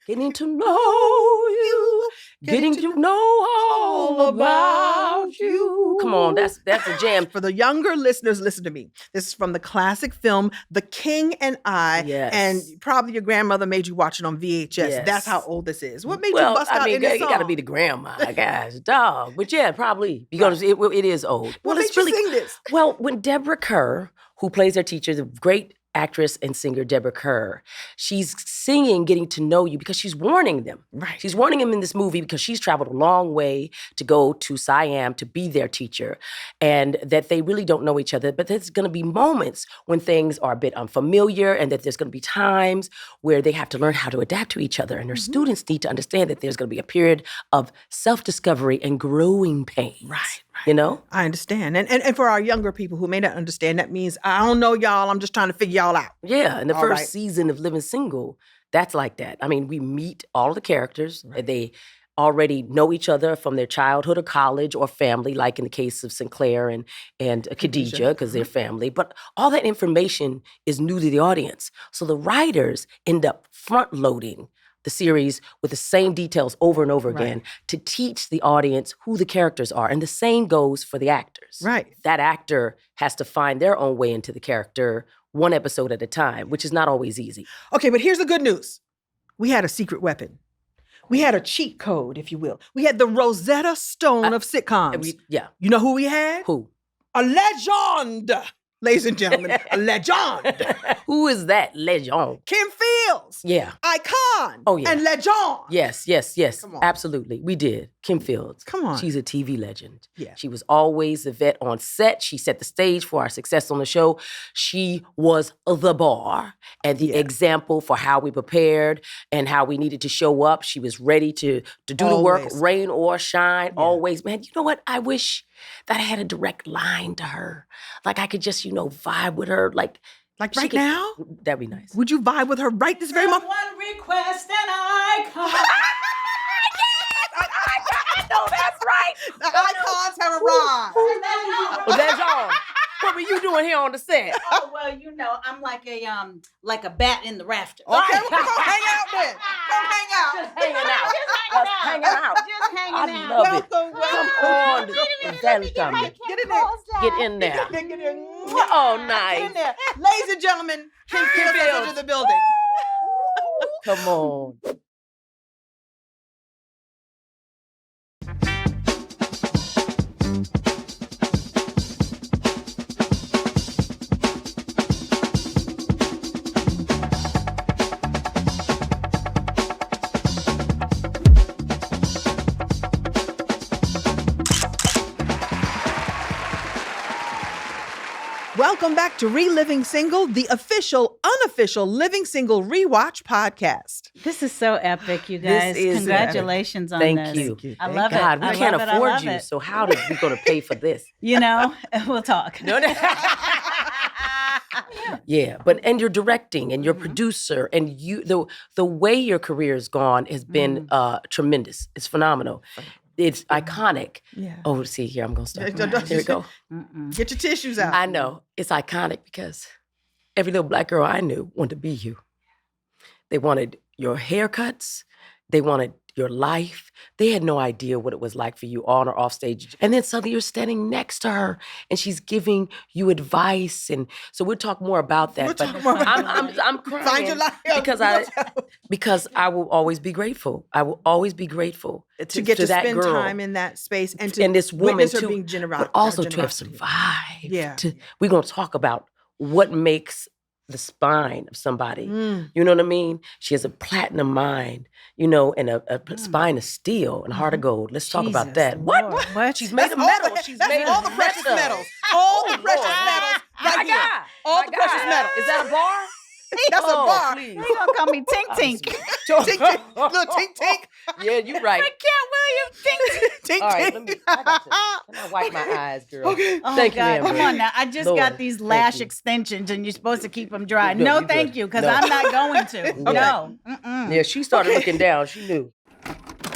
Getting to know you. Getting to know all about you. Come on, that's a jam. For the younger listeners, listen to me. This is from the classic film, The King and I. Yes. And probably your grandmother made you watch it on VHS. Yes. That's how old this is. What made you bust out in this you song? got to be the grandma, gosh, dog. But yeah, probably. Because it is old. What made you sing this? Well, when Deborah Kerr, who plays her teacher, the great actress and singer Deborah Kerr, she's singing Getting to Know You because she's warning them. Right. She's warning them in this movie because she's traveled a long way to go to Siam to be their teacher, and that they really don't know each other, but there's going to be moments when things are a bit unfamiliar, and that there's going to be times where they have to learn how to adapt to each other, and their students need to understand that there's going to be a period of self-discovery and growing pains. Right. You know? I understand. And for our younger people who may not understand, that means, I don't know y'all, I'm just trying to figure y'all out. Yeah, in the All first right. season of Living Single, that's like that. I mean, we meet all the characters. Right. They already know each other from their childhood or college or family, like in the case of Sinclair and Khadijah, because they're family. But all that information is new to the audience. So the writers end up front-loading the series with the same details over and over again to teach the audience who the characters are. And the same goes for the actors. Right. That actor has to find their own way into the character one episode at a time, which is not always easy. Okay, but here's the good news. We had a secret weapon. We had a cheat code, if you will. We had the Rosetta Stone of sitcoms. You know who we had? Who? A legend, ladies and gentlemen. A legend. Who is that legend? Kim Fields. Yeah. Icon. Oh, yeah. And legend. Yes. Come on. Absolutely. We did. Kim Fields. Come on. She's a TV legend. Yeah. She was always the vet on set. She set the stage for our success on the show. She was the bar and the example for how we prepared and how we needed to show up. She was ready to do the work, rain or shine, always. Man, you know what? I wish that I had a direct line to her. Like I could just, vibe with her. Like right now? That'd be nice. Would you vibe with her right this very moment? One request and Icon. I know that's right. The icons have arrived. Well, that's all. What were you doing here on the set? Oh, well, I'm like a bat in the rafter. Okay, well, come hang out then. Come hang out. Just hanging out. Just hanging out. Just hanging I out. love it. Welcome. Come on. Get in there. Get in there. Get in there. Oh, Get nice. in there. Ladies and gentlemen, Kim Fields has entered the building. Come on. Welcome back to Reliving Single, the official, unofficial Living Single rewatch podcast. This is so epic, you guys. This is Congratulations on Thank this. you. I love God, it. we can't afford you, so how are we going to pay for this? We'll talk. Yeah, and you're directing and you're producer and the way your career has gone has been tremendous. It's phenomenal. It's iconic. Yeah. Oh, see here, I'm going to start. Don't- Here we go. Get your tissues out. I know. It's iconic because every little black girl I knew wanted to be you. They wanted your haircuts. They wanted your life. They had no idea what it was like for you on or off stage. And then suddenly you're standing next to her and she's giving you advice. And so we'll talk more about that. We'll talk more about I'm crying Find your life. because I will always be grateful. I will always be grateful to get to that spend girl. time in that space and to And this woman witness her too, being generous. but also to have survived. Yeah. We're going to talk about what makes the spine of somebody. You know what I mean? She has a platinum mind, and a spine of steel and heart of gold. Let's talk about that. Lord. What? She's made of metal. She's made all of the precious metal. metals. All the Oh, precious Lord. metals My right here. God. All My the precious God. metals. Is that a bar? That's a bar. Please. You're going to call me Tink Tink. Tink, tink. Little tink, tink. Yeah, you're right. Cat Williams, Tink Tink. Tink, All right, tink. I got you. Can I wipe my eyes, girl? Okay. Oh, Thank you, God. Amber. Come on now. I just Lord, got these thank lash you. extensions and you're supposed to keep them dry. You good, No, you thank good. you, because No. I'm not going to. Okay. No. Mm-mm. Yeah, she started looking down. She knew.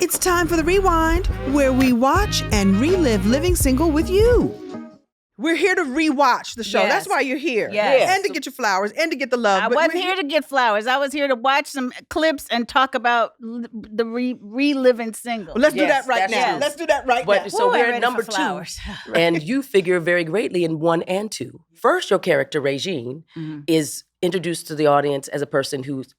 It's time for the rewind, where we watch and relive Living Single with you. We're here to rewatch the show. Yes. That's why you're here. Yes. And to get your flowers and to get the love. I But wasn't we're here to get flowers. I was here to watch some clips and talk about the reliving single. Well, let's do Yes, that right that's now. true. Let's do that right But now. so Ooh, I'm we're ready at number for 2. flowers. And you figure very greatly in 1 and 2. First, your character, Regine, is introduced to the audience as a person who's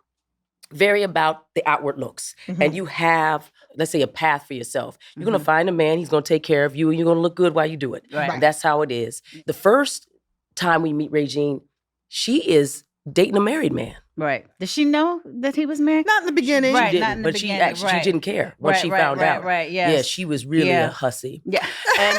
very about the outward looks. And you have, let's say, a path for yourself. You're going to find a man, he's going to take care of you, and you're going to look good while you do it. Right. That's how it is. The first time we meet Regine, she is dating a married man. Right. Does she know that he was married? Not in the beginning. Right. She not didn't, in the but she beginning, actually right. she didn't care once she found out. Right, Yeah, yes. she was really Yeah. a hussy. Yeah. And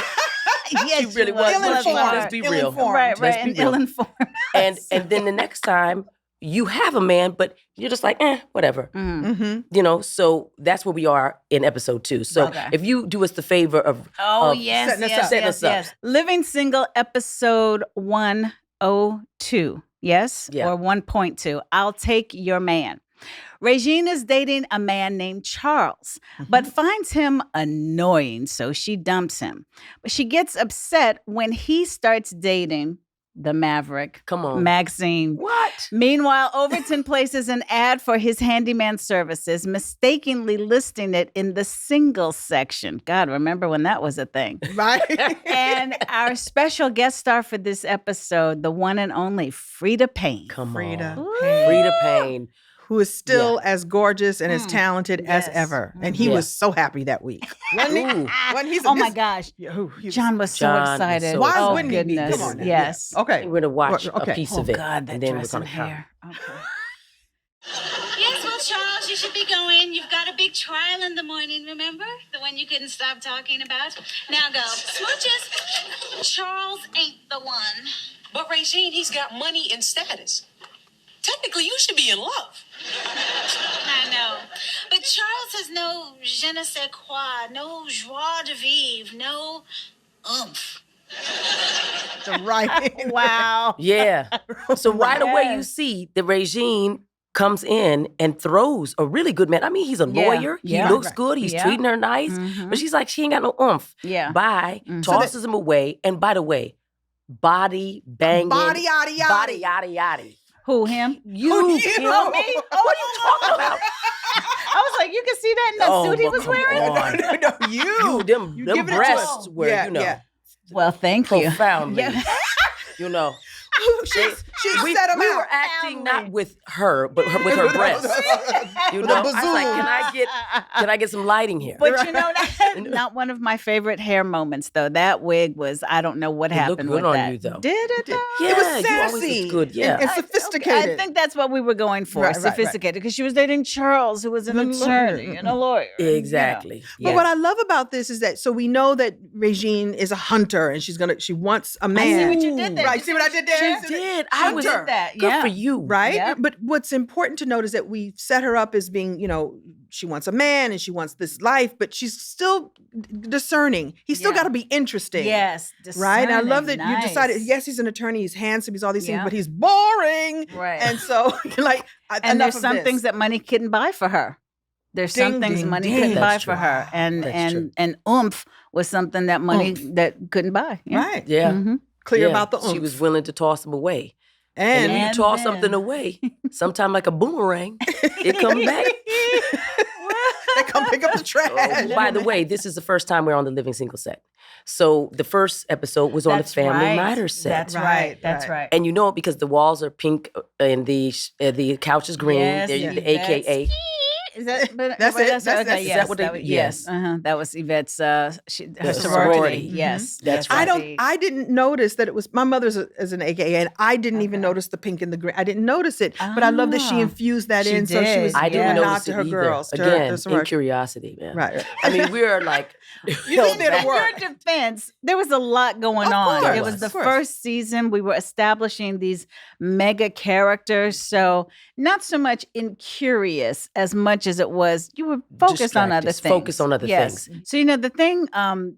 Yes, she really was. was. Ill-informed. Let's be real. Ill-informed. Right, Let's right. be And real. ill-informed. And then the next time you have a man, but you're just like, whatever. You know, so that's where we are in episode 2. So Okay. if you do us the favor of Oh, of yes, setting us yes, up. Setting yes, us up. yes. Living Single episode 102. Yes? Yeah. Or 1.2. I'll Take Your Man. Regine is dating a man named Charles, but finds him annoying, so she dumps him. But she gets upset when he starts dating the Maverick, Come on. Maxine. What? Meanwhile, Overton places an ad for his handyman services, mistakenly listing it in the singles section. God, remember when that was a thing? Right? And our special guest star for this episode, the one and only Frida Payne. Come Frida on. Payne. Frida Payne. Who is still as gorgeous and as talented as Yes. ever. And he Yeah. was so happy that week. Wasn't he? Ooh. When he's Oh my gosh. gosh. John was so John was excited. so Why excited. wouldn't he be? goodness. Come on now. Yes. Okay. We're going to watch Okay. a piece Oh of it. God, that and then we're dress going and to come. hair. Okay. Yes, well, Charles, you should be going. You've got a big trial in the morning, remember? The one you couldn't stop talking about? Now go. Smooches. Charles ain't the one. But Regine, he's got money and status. Technically, you should be in love. I know. But Charles has no je ne sais quoi, no joie de vivre, no oomph. The right. Wow. Yeah. So right away you Yes. see that Regine comes in and throws a really good man. I mean, he's a Yeah. lawyer. Yeah. He looks Right. good. He's Yeah. treating her nice. But she's like, she ain't got no oomph. Yeah. Bye. Mhm. Tosses him away. And by the way, body banging. Body, yaddy, yaddy. Body, yaddy, yaddy. Who, him? You. you? Kim? Oh, me? What are you talking about? I was like, you can see that in that Oh, suit he but was come wearing? on. No, you. You, them give it to breasts him. were, Yeah, you know, yeah. Well, thank you. profoundly, Yeah. you know. She we, set him we out. were acting not with her, but with her breasts. You With know, a I was like, bazoo. can I get some lighting here? But you know, not one of my favorite hair moments, though. That wig was, I don't know what It looked happened good with on that. you, though. Did it, though? Yeah, It was you always sassy. looked good. Yeah. And sophisticated. I think that's what we were going for, Right, right, right. sophisticated, because she was dating Charles, who was an The attorney and a lawyer. Exactly. But Yes. what I love about this is that so we know that Regine is a hunter and she wants a man. I see what you did there. Right, see what I did there? She did. I Hunter. was did that. good Yeah. for you. Right? Yep. But what's important to note is that we set her up as being, you know, she wants a man and she wants this life, but she's still discerning. He's still Yeah. got to be interesting. Yes. Right? And I love that discerning. you decided, Nice. yes, he's an attorney, he's handsome, he's all these things, Yeah. but he's boring. Right. And so, like, And enough there's of some this. things that money couldn't buy for her. There's some Ding, things ding, money ding. couldn't buy That's for true. her. And That's true. and oomph was something that money Oomph. that couldn't buy. Yeah. Right. Yeah. Mhm. Clear Yeah. about the She oomph. was willing to toss him away. And And when you And toss then- something away, sometime like a boomerang, it comes back. they come pick up the trash. Oh, by the way, this is the first time we're on the Living Single set. So the first episode was on the That's Family right. Matters set. That's Right, right. That's right. right. And you know it because the walls are pink and the couch is green. Yes, They're yes. the AKA. Is that? But, That's but it. That's- okay. that's- is Yes, that what they- was- yes. yes. That was Yvette's her The sorority. sorority. Yes, That's yes, right. I didn't notice that it was my mother's is an AKA, and I didn't even Okay. notice the pink and the green. I didn't notice it, but I love that she Ah. infused that She in. So she was did. I doing didn't a nod notice to it her either. girls. to her- Again, the in sorority. curiosity, man. Right. I mean, we're like, You just did back- a work. In your defense, there was a lot going Of on. course, It was the of course. first season. We were establishing these mega characters. So not so much in curious as much as it was you were focused on other Distracted. things. Focus on other Yes. things. So the thing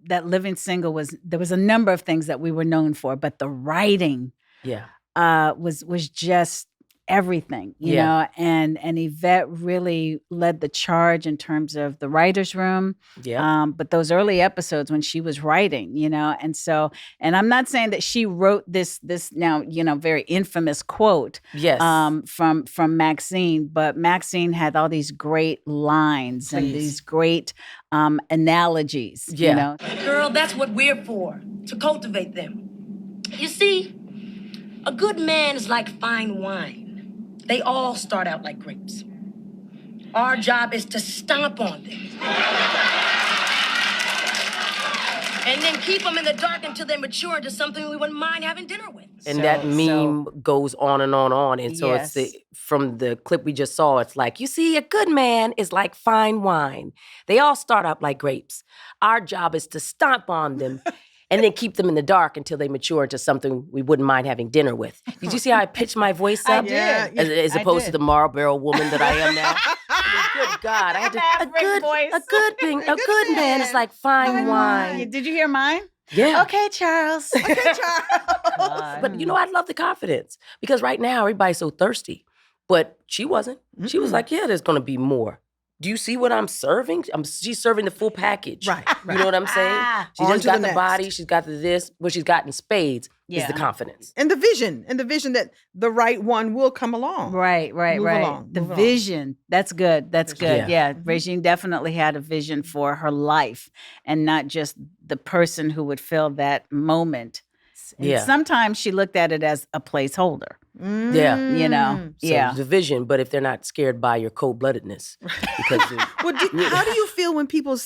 that Living Single was, there was a number of things that we were known for, but the writing Yeah. was just everything, you know, and Yvette really led the charge in terms of the writer's room. Yeah. But those early episodes when she was writing, you know, and I'm not saying that she wrote this now, you know, very infamous quote from Maxine, but Maxine had all these great lines and these great analogies, you know. Girl, that's what we're for, to cultivate them. You see, a good man is like fine wine. They all start out like grapes. Our job is to stomp on them. And then keep them in the dark until they mature into something we wouldn't mind having dinner with. And that meme goes on and on and on. And so Yes. from the clip we just saw, it's like, you see, a good man is like fine wine. They all start out like grapes. Our job is to stomp on them and then keep them in the dark until they mature into something we wouldn't mind having dinner with. Did you see how I pitched my voice up? I did. Yeah. As opposed to the Marlboro woman that I am now. I mean, good God. I had to, a good man is like fine wine. Did you hear mine? Yeah. Okay, Charles. But you know, I love the confidence because right now everybody's so thirsty. But she wasn't. She was like, yeah, there's going to be more. Do you see what I'm serving? She's serving the full package. Right. You know what I'm saying? She On just to got the the next. body. She's got the this. What she's got in spades is the confidence. And the vision that the right one will come along. Right. Move along, The move along. vision. That's good. That's good. Yeah. Yeah. Regine definitely had a vision for her life and not just the person who would fill that moment. And Yeah. sometimes she looked at it as a placeholder, Yeah. you know? So the vision, but if they're not scared by your cold-bloodedness. Because Well, how do you feel when people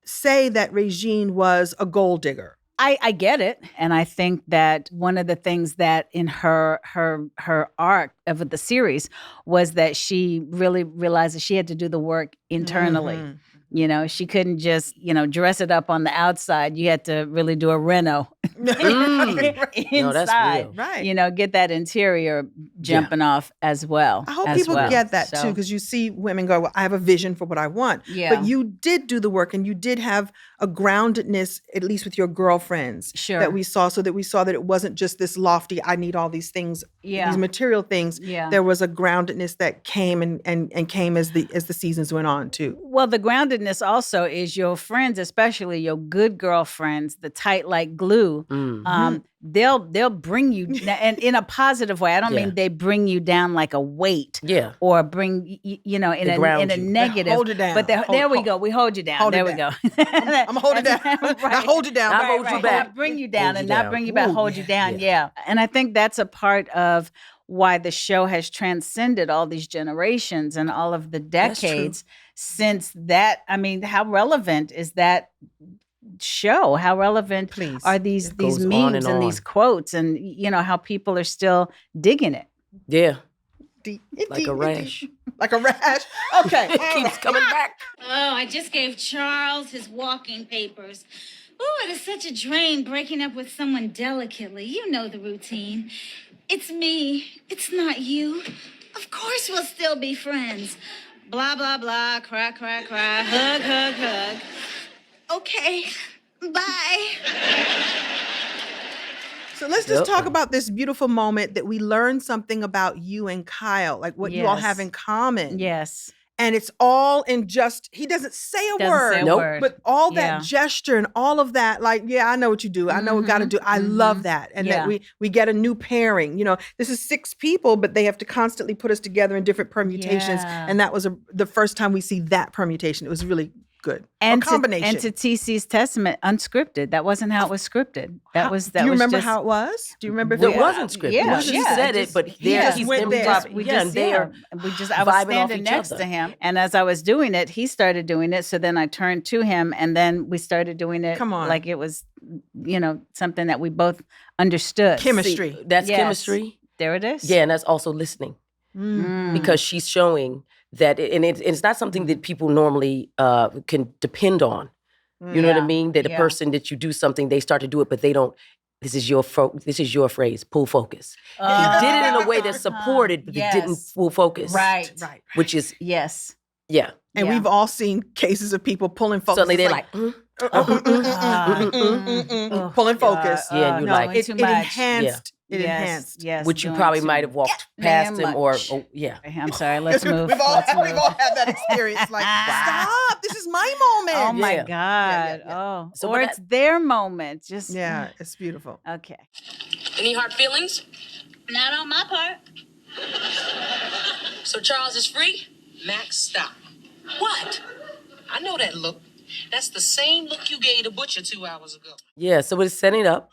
say that Regine was a gold digger? I get it. And I think that one of the things that in her arc of the series was that she really realized that she had to do the work internally. Mm-hmm. You know, she couldn't just, you know, dress it up on the outside. You had to really do a reno inside. No, that's real. Right. You know, get that interior jumping off as well. I hope as people well. get that So, too, because you see women go, well, I have a vision for what I want. Yeah. But you did do the work and you did have a groundedness, at least with your girlfriends, Sure. that we saw, so that we saw that it wasn't just this lofty, I need all these things, Yeah. these material things. Yeah. There was a groundedness that came and came as the seasons went on too. Well, the groundedness also is your friends, especially your good girlfriends, the tight like glue. They'll bring you, and in a positive way. I don't mean they bring you down like a weight. Yeah. Or bring you know in They a ground you. negative. Hold it down. But there Hold- we go. We hold you down. hold it There we down. go. I'm gonna hold it down. I hold it down. I hold you back. Bring you down Hold you and not down. bring you back. Ooh, Hold you down. Yeah. And I think that's a part of why the show has transcended all these generations and all of the That's true. decades since that. I mean, how relevant is that show? How relevant are these goes on memes and and these on. quotes, and you know how people are still digging it? Yeah. Like Like a rash. Like a rash. Okay. It keeps coming back. Oh, I just gave Charles his walking papers. Oh, it is such a drain breaking up with someone delicately. You know the routine. It's me. It's not you. Of course we'll still be friends. Blah, blah, blah. Cry, cry, cry. Hug, hug, hug. Okay. Bye. So let's just talk about this beautiful moment that we learned something about you and Kyle, like what you all Yes. have in common. Yes. And it's all in just, he doesn't say a Doesn't word. say a Nope. word. But all that Yeah. gesture and all of that, like, yeah, I know what you do. I know what got to do. I love that. And Yeah. that we get a new pairing. You know, this is 6 people, but they have to constantly put us together in different permutations. Yeah. And that was the first time we see that permutation. It was really good. And a combination. and to TC's testament, unscripted. That wasn't how it was scripted. That was Do you remember just, how it was? Do you remember if It it wasn't scripted. Yeah, He yeah, said just- it, but he there just he's went there. improv. we Yeah, just and they are I was vibing off standing each next other. to him, and as I was doing it, he started doing it. So then I turned to him, and then we started doing it. Come on. like it was, you know, something that we both understood. chemistry. That's Yes. chemistry. There it is. Yeah, and that's also listening because she's showing that, and it's not something that people normally can depend on. You know what I Yeah. mean? That a Yeah. person that you do something, they start to do it, but they don't. This is your phrase. Pull focus. He did it in a way that supported, but it didn't Yes. full focus. Right. Right. Which is Yes. yeah. And Yeah. we've all seen cases of people pulling focus. Suddenly It's they're like, pulling focus. yeah, and you're No, like, it too it much. enhanced It enhanced. Yes. which you doing probably too might have walked damn past him or much. yeah. I'm sorry. Let's move. We've all Let's move. had that experience. Like, stop! This is my moment. Oh my Yeah. God. Yeah. Oh, So, or but it's their moment. Just Yeah, it's beautiful. Okay. Any hard feelings? Not on my part. So Charles is free? Max, stop. What? I know that look. That's the same look you gave the butcher 2 hours ago. Yeah, so it's setting up.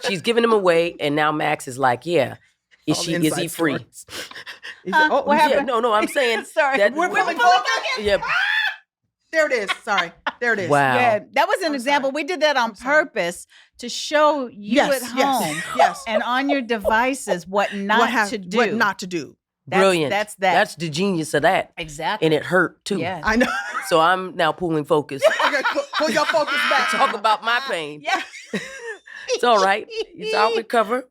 She's giving him away, and now Max is like, yeah, All the is he inside free? stories. He said, What Yeah, happened? no, I'm saying Sorry. that We're pulling focus. yeah. There it is. Sorry. There it is. Wow. Yeah, that was an I'm example. sorry. We did that on sorry. purpose to show you Yes, at yes, home yes. and on your devices what not to do. What not to do. Brilliant. That's that. That's the genius of that. Exactly. And it hurt too. Yeah. I know. So I'm now pulling focus. Okay, pull your focus back. Talk about my pain. Yeah. It's all right. It's all recover.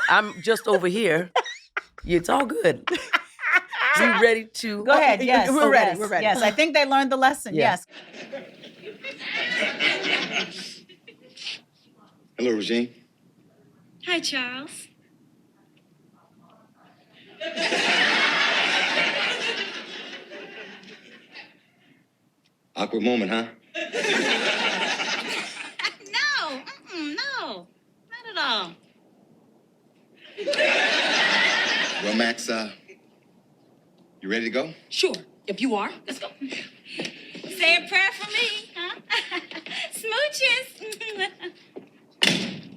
I'm just over here. It's all good. We ready to Go ahead. Yes. We're ready. Yes, We're ready. Yes. I think they learned the lesson. Yeah. Yes. Hello, Regine. Hi, Charles. Awkward moment, huh? No, no, not at all. Well, Max, you ready to go? Sure, if you are. Let's go. Say a prayer for me, huh? Smooches.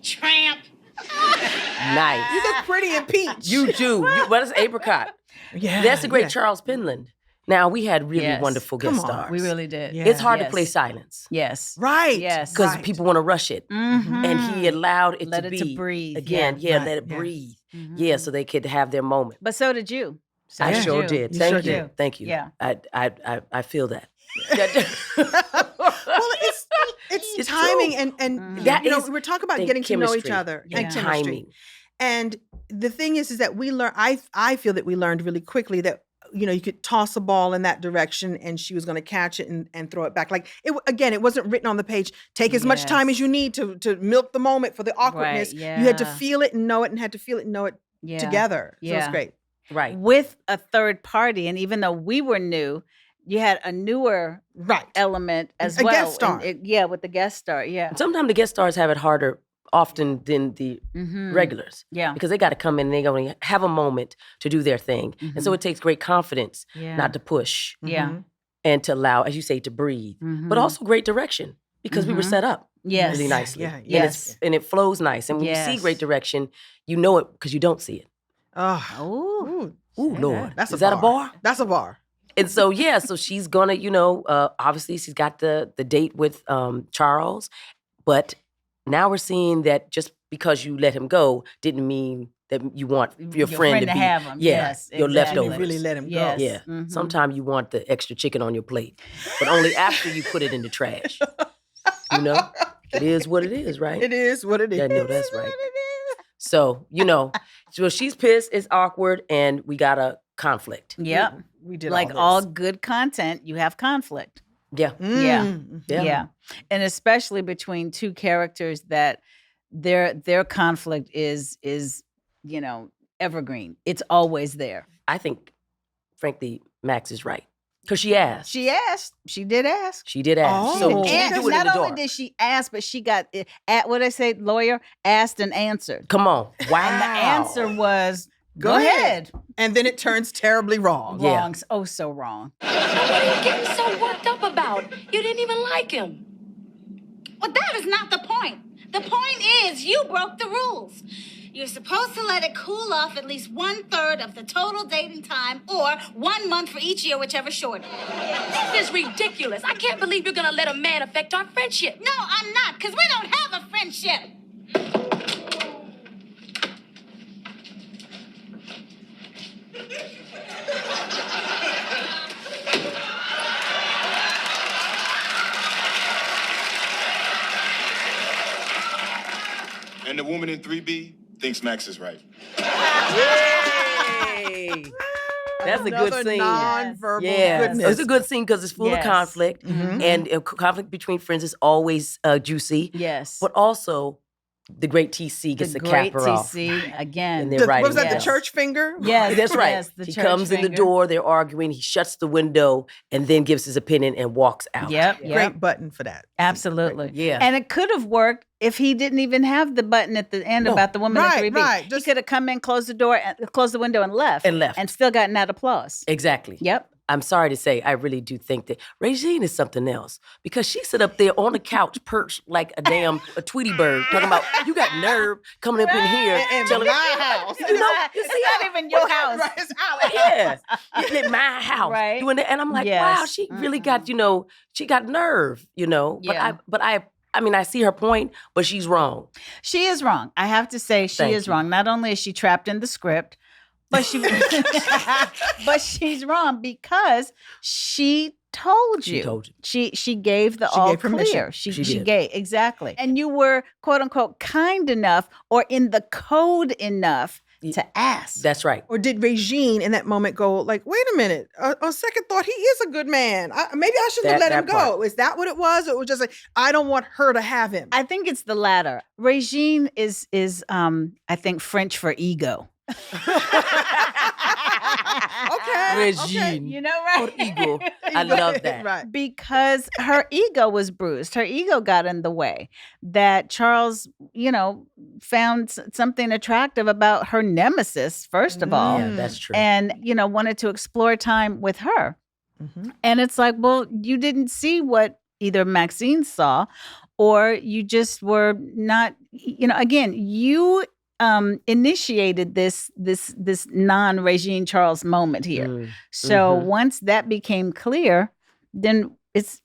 Tramp. nice. You look pretty in peach. You do. What is apricot? Yeah. That's the great yeah. Charles Penland. Now we had really Yes. wonderful Come guest on. stars. We really did. Yeah. It's hard Yes. to play silence Yes. Right. Yes. because Right. people want to rush it, Mhm. and he allowed it Let to it be to breathe. again. Yeah. Yeah, Right. let it Yeah. breathe. Mhm. Yeah, so they could have their moment. But so did you. So I did sure you. did. You Thank sure you. did. Thank you. Yeah. I feel that. Well, it's It's timing true. and Mhm. That you know, is we're talking about the getting to know each chemistry other Yeah. and and chemistry. timing. And the thing is that we learn. I feel that we learned really quickly that you could toss a ball in that direction and she was going to catch it and throw it back. Like again, it wasn't written on the page. Take as much time as Yes. you need to milk the moment for the awkwardness. Right, You had to yeah. feel it and know it, and had to feel it and know it Yeah. together. So it's Yeah. great. Right. With a third party. And even though we were new, you had a newer Right. element as A well. guest star. Yeah, with the guest star. Yeah. And sometimes the guest stars have it harder often than the Mhm. regulars Yeah. because they got to come in and they're going to have a moment to do their thing. And so it takes great confidence Yeah. not to push Yeah. Mhm. and to allow, as you say, to breathe, but Mhm. also great direction because we were Mhm. set up Yes. really nicely. Yeah. And, Yes. and it flows nice. And when you see Yes. great direction, you know it because you don't see it. Oh, Ooh. Ooh, Say Lord. that's Is that a bar? That's a bar. And so, yeah, so she's gonna, obviously she's got the date with Charles, but now we're seeing that just because you let him go didn't mean that you want your friend to be have him. yeah, Yes, your exactly. leftovers. You really let him go. Yes. Yeah. Mhm. Sometimes you want the extra chicken on your plate, but only after you put it in the trash. You know? It is what it is, right? It is what it is. Yeah, no, that's right. So, so she's pissed, it's awkward, and we got a conflict. Yep. We did Like all all this. good content, you have conflict. Yeah. Yeah. Mm. Yeah. Yeah. And especially between two characters that their conflict is evergreen. It's always there. I think, frankly, Max is right. Because she asked. She asked. She did ask. She did ask. Oh. So And she And didn't do it in not the only dark. did she ask, but she got at what I say, lawyer asked and answered. Come on. Wow. And the answer was Go go ahead. ahead. And then it turns terribly wrong. Yeah. Wrong. Oh, so wrong. What are you getting so worked up about? You didn't even like him. Well, that is not the point. The point is you broke the rules. You're supposed to let it cool off at least 1/3 of the total dating time or 1 month for each year, whichever shorter. This is ridiculous. I can't believe you're gonna let a man affect our friendship. No, I'm not, because we don't have a friendship. And the woman in 3B thinks Max is right. Yay. That's a good Another scene. nonverbal Yeah, goodness. it's a good scene because it's full Yes. of conflict, Mhm. and conflict between friends is always juicy. Yes. But also, the great TC gets the the great capper off. TC again. And they're What writing was that? down. The church finger? Yes, That's right. yes, the he church comes in the finger. door, they're arguing, he shuts the window and then gives his opinion and walks out. Yep, yep. Great button for that. Absolutely. Yeah. And it could have worked if he didn't even have the button at the end No. about the woman at the Right, review. right. He Just- could have come in, closed the door, closed the window, and left. And still gotten that applause. Exactly. Yep. I'm sorry to say, I really do think that Regine is something else because she sit up there on the couch, perched like a Tweety bird, talking about you got nerve coming up in here, In telling my house. You know, you It's see not how- even your house. Right, it's our Yeah, in my house, Right. doing that, and I'm like, Yes. wow, she really got, she got nerve, Yeah. But I mean, I see her point, but she's wrong. She is wrong. I have to say she Thank is you. wrong. Not only is she trapped in the script, but but she's wrong because she told She you. told you. She gave the She all gave permission. clear. She She did. gave exactly. And you were quote unquote kind enough or in the code enough to ask. That's right. Or did Regine in that moment go like, wait a minute, on second thought, he is a good man. Maybe I shouldn't have That- let him that go. part. Is that what it was? Or it was just like, I don't want her to have him. I think it's the latter. Regine is I think French for ego. Okay. Regine. You know, right? Or ego. I love that. Right. Because her ego was bruised. Her ego got in the way. That Charles, found something attractive about her nemesis, first of all, Yeah, that's true. and, wanted to explore time with her. Mhm. And it's like, well, you didn't see what either Maxine saw or you just were not, again, you initiated this non-Regine Charles moment here. Mm. So Mhm. once that became clear, then it's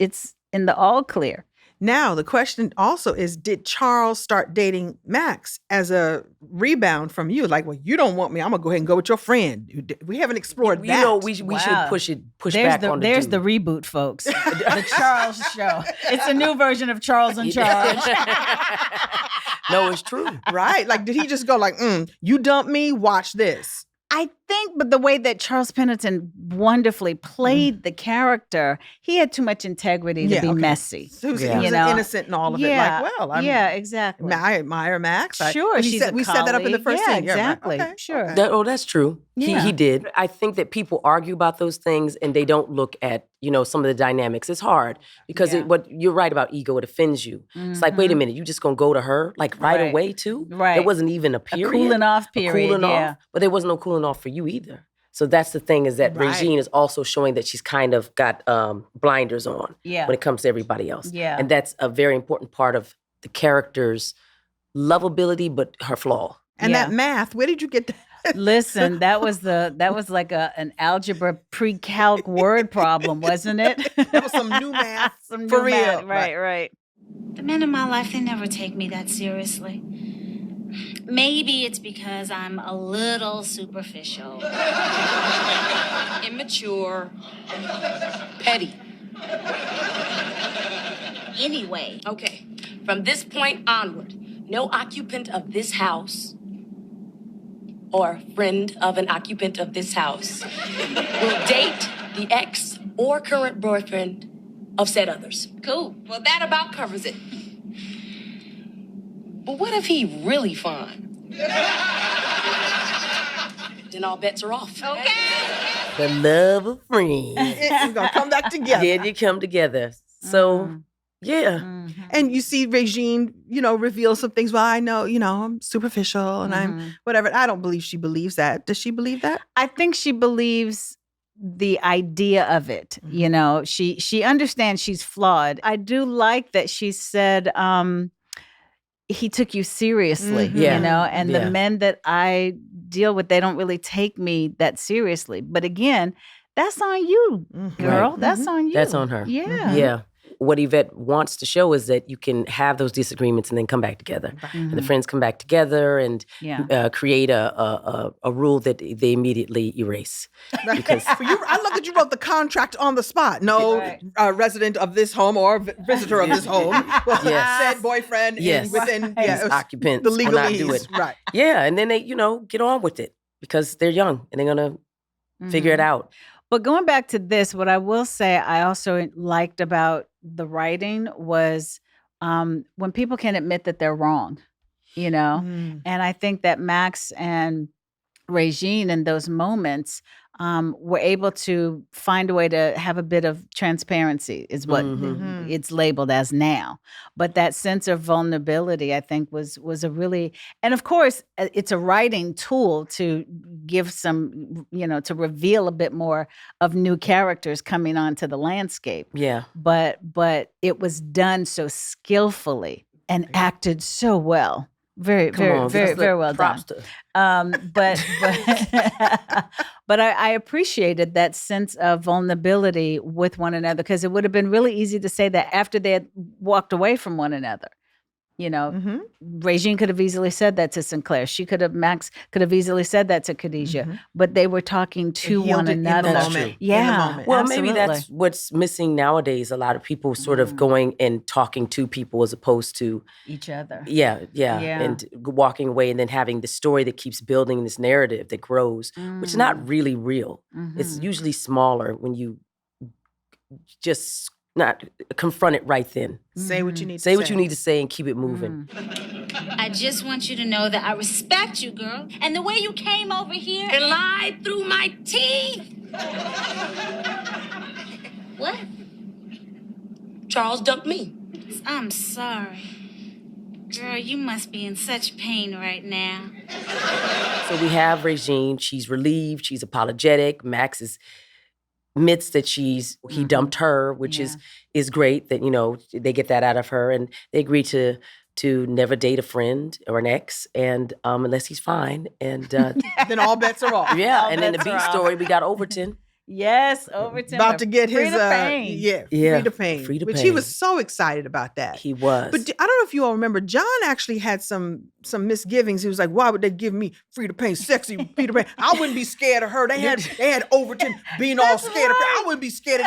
in the all clear. Now, the question also is, did Charles start dating Max as a rebound from you? Like, well, you don't want me. I'm going to go ahead and go with your friend. We haven't explored that. We should Wow. push There's back the on the there's dude. the reboot, folks. The Charles Show. It's a new version of Charles in Charge. No, it's true. Right? Like, did he just go like, you dump me, watch this? I think, but the way that Charles Pendleton wonderfully played the character, he had too much integrity to Yeah, be okay. messy. So he was, Yeah. he was You know? innocent in all of Yeah, it. Like, well, I yeah, exactly. I admire Max. Sure, and she's a we set that up in the colleague. first Yeah, scene. right. exactly. Okay, Sure. okay. That's true. Yeah. He did. I think that people argue about those things and they don't look at, some of the dynamics. It's hard because Yeah. what you're right about ego, it offends you. It's like, wait a minute, you just gonna go to her like right Right. away too? Right. There wasn't even a A period. cooling off A period. cooling Yeah. off. But there wasn't no cooling off for you either. So that's the thing is that Right. Regine is also showing that she's kind of got blinders on Yeah. when it comes to everybody else. Yeah. And that's a very important part of the character's lovability, but her flaw. And Yeah. that math, where did you get that? Listen, that was like an algebra pre-calc word problem, wasn't it? That was some new math Some for new math. real. Right. The men in my life, they never take me that seriously. Maybe it's because I'm a little superficial. Immature. Petty. Anyway, Okay, from this point onward, no occupant of this house or friend of an occupant of this house will date the ex or current boyfriend of said others. cool. Well, that about covers it. But what if he really fine? Then all bets are off. Okay. The love of friends. We're going to come back together. Yeah, you come together. So, yeah. Mm-hmm. And you see Regine, reveal some things. Well, I know, I'm superficial and I'm whatever. I don't believe she believes that. Does she believe that? I think she believes the idea of it. She understands she's flawed. I do like that she said, he took you seriously, Yeah. and Yeah. the men that I deal with, they don't really take me that seriously. But again, that's on you, girl. That's on you. That's on her. Yeah. Yeah. What Yvette wants to show is that you can have those disagreements and then come back together. And the friends come back together and Yeah. create a rule that they immediately erase. Because I love that you wrote the contract on the spot. No Right. resident of this home or visitor of this home will Yes. said boyfriend Yes. within these occupants the will not legalese. do it. Right. Yeah, and then they, get on with it because they're young and they're gonna figure it out. But going back to this, what I will say I also liked about the writing was when people can admit that they're wrong. you know? Mm. And I think that Max and Regine in those moments were able to find a way to have a bit of transparency is what Mhm. it's labeled as now. But that sense of vulnerability, I think, was a really, and of course, it's a writing tool to give some, to reveal a bit more of new characters coming onto the landscape. Yeah. But it was done so skillfully and acted so well. Very, Come very, on, very, give us very the well props done. to- But I appreciated that sense of vulnerability with one another, because it would have been really easy to say that after they had walked away from one another. Mhm. Regine could have easily said that to Sinclair. Max could have easily said that to Khadijah. But they were talking to healed one it in the another. That's moment. true. In the Yeah. moment. Well, Absolutely. maybe that's what's missing nowadays. A lot of people sort of going and talking to people as opposed to, Each other. yeah, Yeah. and walking away and then having the story that keeps building this narrative that grows, which is not really real. It's usually smaller when you just not confront it right then. Say what you need to Say what you need to say and keep it moving. I just want you to know that I respect you, girl. And the way you came over here And lied through my teeth. What? Charles dumped me. I'm sorry. Girl, you must be in such pain right now. So we have Regine. She's relieved. She's apologetic. Max admits that he dumped her, which is great that, they get that out of her. And they agree to never date a friend or an ex, and unless he's fine. And Then all bets are off. yeah, All and in the bets B are off. story, we got Overton. Yes, Overton. About to get free his to pain. free to pain, Free to which he pain. was so excited about that. He was. But I don't know if you all remember, John actually had some misgivings. He was like, "Why would they give me Frida Payne, sexy Frida Payne? I wouldn't be scared of her. They had Overton being all scared of her. I wouldn't be scared of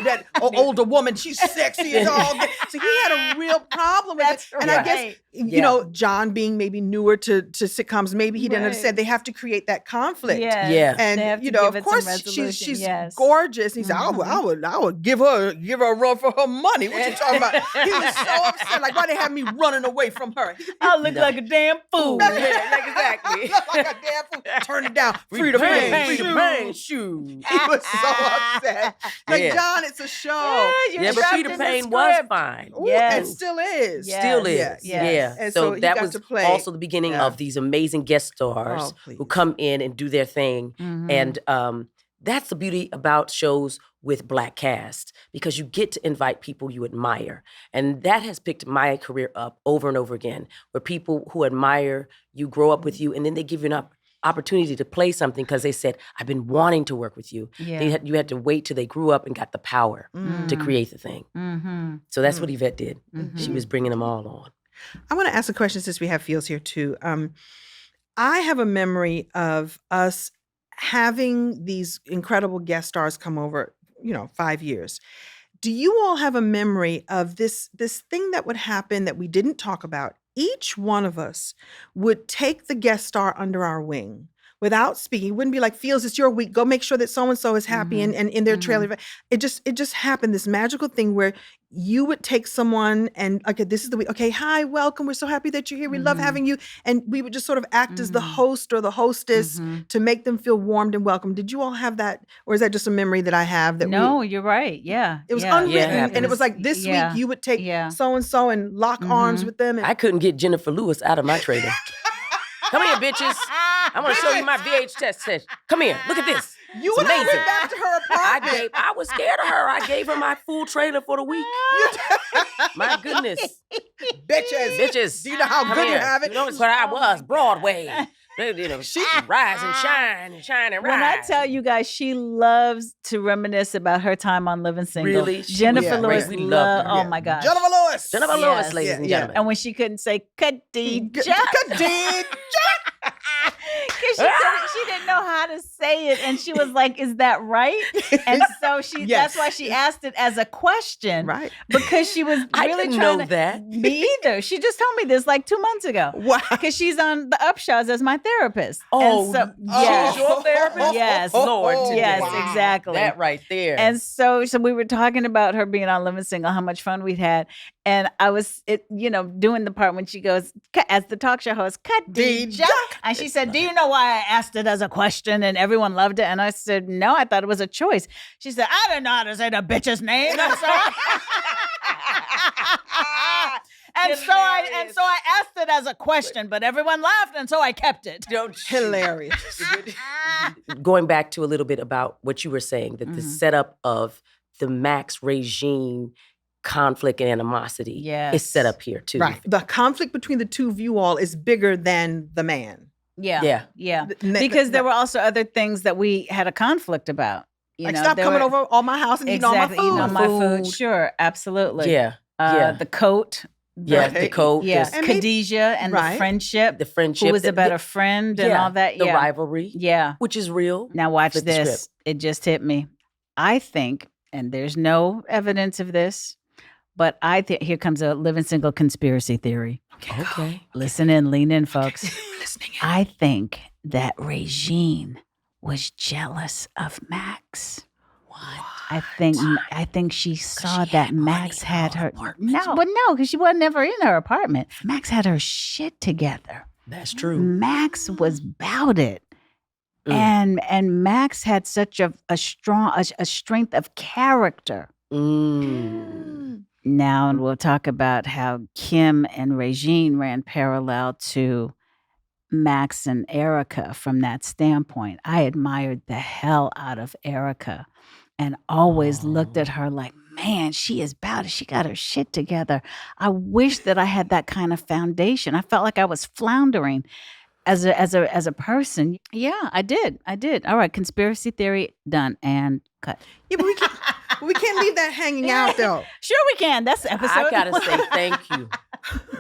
that older woman. She's sexy and all." So he had a real problem with That's it. And I guess right. John being maybe newer to sitcoms, maybe he didn't Right. understand. They have to create that conflict. Yes. Yeah. They have And to you know, give of it some course, resolution. she's Yes. gorgeous. And he said, "I would give her a run for her money." What you talking about? He was so upset. Like, why they have me running away from her? I look like a damn fool. exactly. Like a damn fool. Turn it down. Frida Payne. Shoot. He was so upset. Like, Yeah. John, it's a show. Yeah, but Frida Payne was fine. Ooh, Yes. and still is. Yes. Still is. Yes. Yeah. And so so he that got was to play. also the beginning Yeah. of these amazing guest stars Oh, please. who come in and do their thing. And that's the beauty about shows with Black cast, because you get to invite people you admire. And that has picked my career up over and over again, where people who admire you grow up with you, and then they give you an opportunity to play something because they said, "I've been wanting to work with you." Yeah. You had to wait till they grew up and got the power to create the thing. Mm-hmm. So that's what Yvette did. Mm-hmm. She was bringing them all on. I want to ask a question since we have Fields here too. I have a memory of us having these incredible guest stars come over, 5 years. Do you all have a memory of this thing that would happen that we didn't talk about? Each one of us would take the guest star under our wing without speaking. It wouldn't be like, "Fields, it's your week. Go make sure that so-and-so is happy and in their trailer." It just happened, this magical thing where you would take someone and, "Okay, this is the week. Okay, hi, welcome. We're so happy that you're here. We love having you." And we would just sort of act as the host or the hostess to make them feel warmed and welcome. Did you all have that? Or is that just a memory that I have? No, you're right. Yeah. It was yeah. unwritten, and it was like, this Yeah. week you would take Yeah. so-and-so and lock arms with them. And I couldn't get Jennifer Lewis out of my trailer. Come here, bitches. I want to show you my VHS test. Come here. Look at this. you It's and I amazing. went back to her apartment. I was scared of her. I gave her my full trailer for the week. My goodness. Bitches. Do you know how Come good you here. have it? You know, it's what I was. Broadway. She rise and shine and shine and rise. When I tell you guys, she loves to reminisce about her time on Living Single. Really? Jennifer Yeah, Lewis, we loved her. oh Yeah. my gosh. Jennifer Lewis. Jennifer Lewis, Yes. ladies Yeah, and yeah. gentlemen. And when she couldn't say Khadijah, Khadijah. because she didn't know how to say it, and she was like, "Is that right?" And so Yes. that's why she asked it as a question, Right. because she was I really didn't trying know to. that. Me either. She just told me this like 2 months ago. Wow. Because she's on the Upshaws as my therapist. Oh, and so, she's your therapist? Yes. Lord, today. Yes, wow. exactly. That right there. And so we were talking about her being on Living Single, how much fun we'd had. And I was, doing the part when she goes, as the talk show host, Khadijah. And she said, "Do you know why I asked it as a question?" And everyone loved it. And I said, "No, I thought it was a choice." She said, "I don't know how to say the bitch's name. I'm sorry." And so I asked it as a question, but everyone laughed, and so I kept it. Don't Hilarious. Going back to a little bit about what you were saying, that the setup of the Max Regine conflict and animosity is set up here too. Right. The conflict between the two of you all is bigger than the man. Yeah. Because there were also other things that we had a conflict about. Like, stop coming over all my house and eating all my food. Eating all my food. Sure, absolutely. Yeah. The coat. Yeah, the coat. Yes, the- And maybe- Khadijah and Right. the friendship. The friendship. Who was the- a better the- friend and all that. The Yeah. rivalry. Yeah. Which is real. Now watch Flip the this. script. It just hit me. I think, and there's no evidence of this, but I think here comes a Living Single conspiracy theory. Okay. Listen in, lean in, folks. I think that Regine was jealous of Max. What? I think she saw that Max had her. No, because she wasn't ever in her apartment. Max had her shit together. That's true. Max was about it. Mm. And Max had such a strong strength of character. Now we'll talk about how Kim and Regine ran parallel to Max and Erica from that standpoint. I admired the hell out of Erica and always looked at her like, man, she is about it. She got her shit together. I wish that I had that kind of foundation. I felt like I was floundering as a person. Yeah, I did. All right, conspiracy theory done and cut. Yeah, but we can't leave that hanging out though. Sure we can. That's the episode. I gotta say thank you.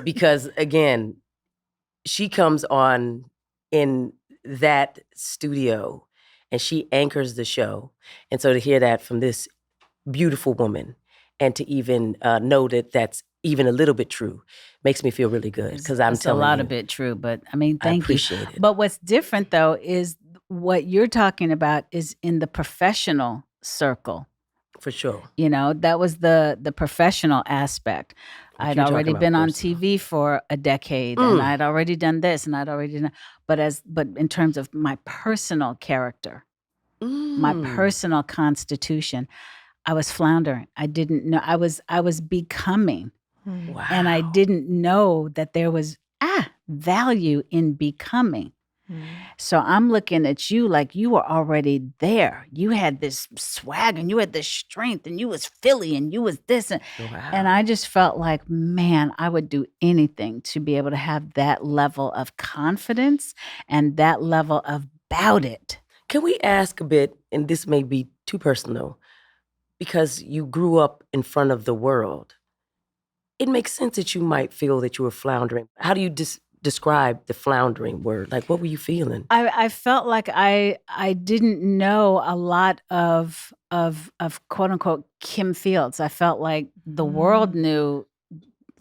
Because again, she comes on in that studio and she anchors the show. And so to hear that from this beautiful woman and to even know that that's even a little bit true makes me feel really good. Because I'm It's telling a lot you, of it true, but I mean, I thank you. appreciate it. But what's different though is what you're talking about is in the professional circle. For sure. You know, that was the professional aspect. I'd you're talking already about been on personal. TV for a decade and I'd already done this and I'd already done, but in terms of my personal character, my personal constitution, I was floundering. I didn't know. I was becoming. Wow. And I didn't know that there was value in becoming. So I'm looking at you like you were already there. You had this swag and you had this strength and you was Philly and you was this. And I just felt like, man, I would do anything to be able to have that level of confidence and that level of about it. Can we ask a bit, and this may be too personal, because you grew up in front of the world. It makes sense that you might feel that you were floundering. How do you describe the floundering word? Like, what were you feeling? I felt like I didn't know a lot of quote unquote Kim Fields. I felt like the world knew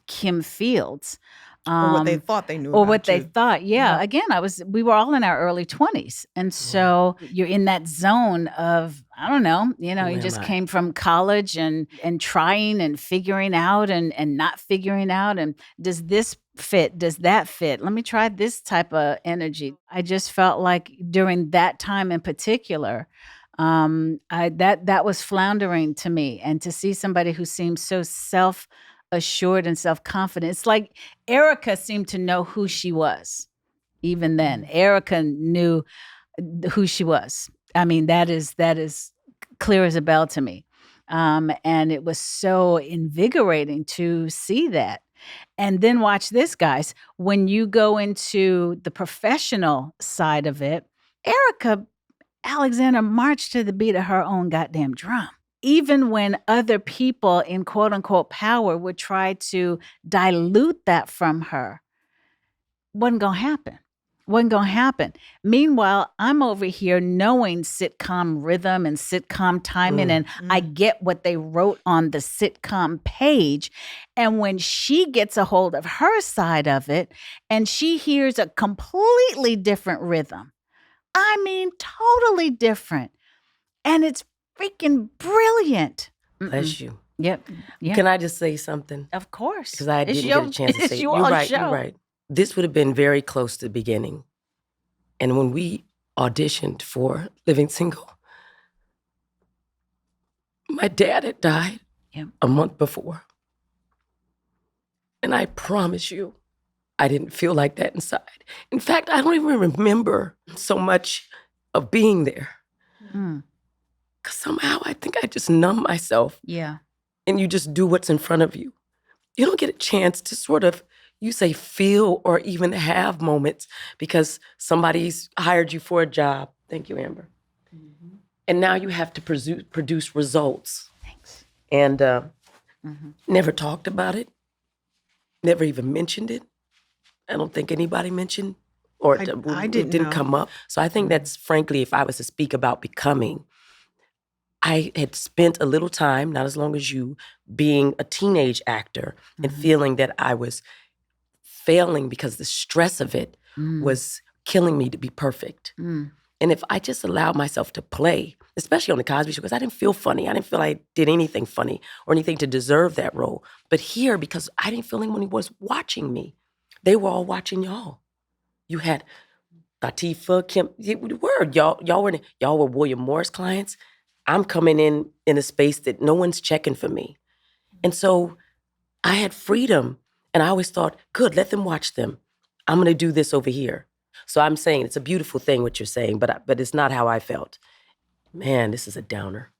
Kim Fields. Or what they thought they knew Or about what they you. thought. Yeah. Again, we were all in our early 20s. And so you're in that zone of, I don't know, you Who just am I? came from college and trying and figuring out and not figuring out. And does this fit? Does that fit? Let me try this type of energy. I just felt like during that time in particular, that was floundering to me. And to see somebody who seems so self-assured and self-confident. It's like Erica seemed to know who she was. Even then, Erica knew who she was. I mean, that is clear as a bell to me. And it was so invigorating to see that. And then watch this, guys. When you go into the professional side of it, Erica Alexander marched to the beat of her own goddamn drum. Even when other people in quote unquote power would try to dilute that from her, wasn't going to happen. Wasn't going to happen. Meanwhile, I'm over here knowing sitcom rhythm and sitcom timing, and I get what they wrote on the sitcom page. And when she gets a hold of her side of it and she hears a completely different rhythm, I mean, totally different. And it's freaking brilliant. Bless you. Yep. Yeah. Can I just say something? Of course. Because I didn't get a chance to say it. You're right. show. You're right. This would have been very close to the beginning. And when we auditioned for Living Single, my dad had died a month before. And I promise you, I didn't feel like that inside. In fact, I don't even remember so much of being there. Because somehow I think I just numb myself. Yeah. And you just do what's in front of you. You don't get a chance to sort of, you say feel or even have moments because somebody's hired you for a job. Thank you, Amber. And now you have to produce results. Thanks. And never talked about it. Never even mentioned it. I don't think anybody mentioned or I it didn't didn't know. come up. So I think that's frankly, if I was to speak about becoming, I had spent a little time, not as long as you, being a teenage actor and feeling that I was failing because the stress of it was killing me to be perfect. And if I just allowed myself to play, especially on the Cosby Show, because I didn't feel funny. I didn't feel I did anything funny or anything to deserve that role. But here, because I didn't feel anyone was watching me, they were all watching y'all. You had Latifah, Kim, y'all were William Morris clients. I'm coming in a space that no one's checking for me. And so I had freedom. And I always thought, good, let them watch them. I'm going to do this over here. So I'm saying it's a beautiful thing what you're saying, but it's not how I felt. Man, this is a downer.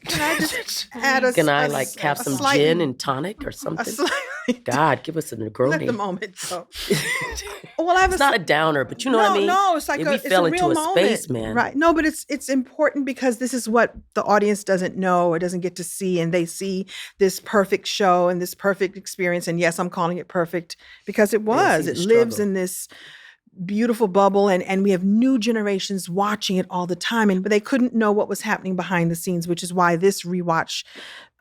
Can I just add a Can I a- like have a some slight- gin and tonic or a something? slight- God, give us a Let Negroni. the moment go. Well, I have It's not a downer, but you know what I mean? No, it's like we it's fell a into real a moment. space, man. Right. No, but it's important because this is what the audience doesn't know or doesn't get to see, and they see this perfect show and this perfect experience. And yes, I'm calling it perfect because it was. see It the lives struggle. in this beautiful bubble, and we have new generations watching it all the time, but they couldn't know what was happening behind the scenes, which is why this rewatch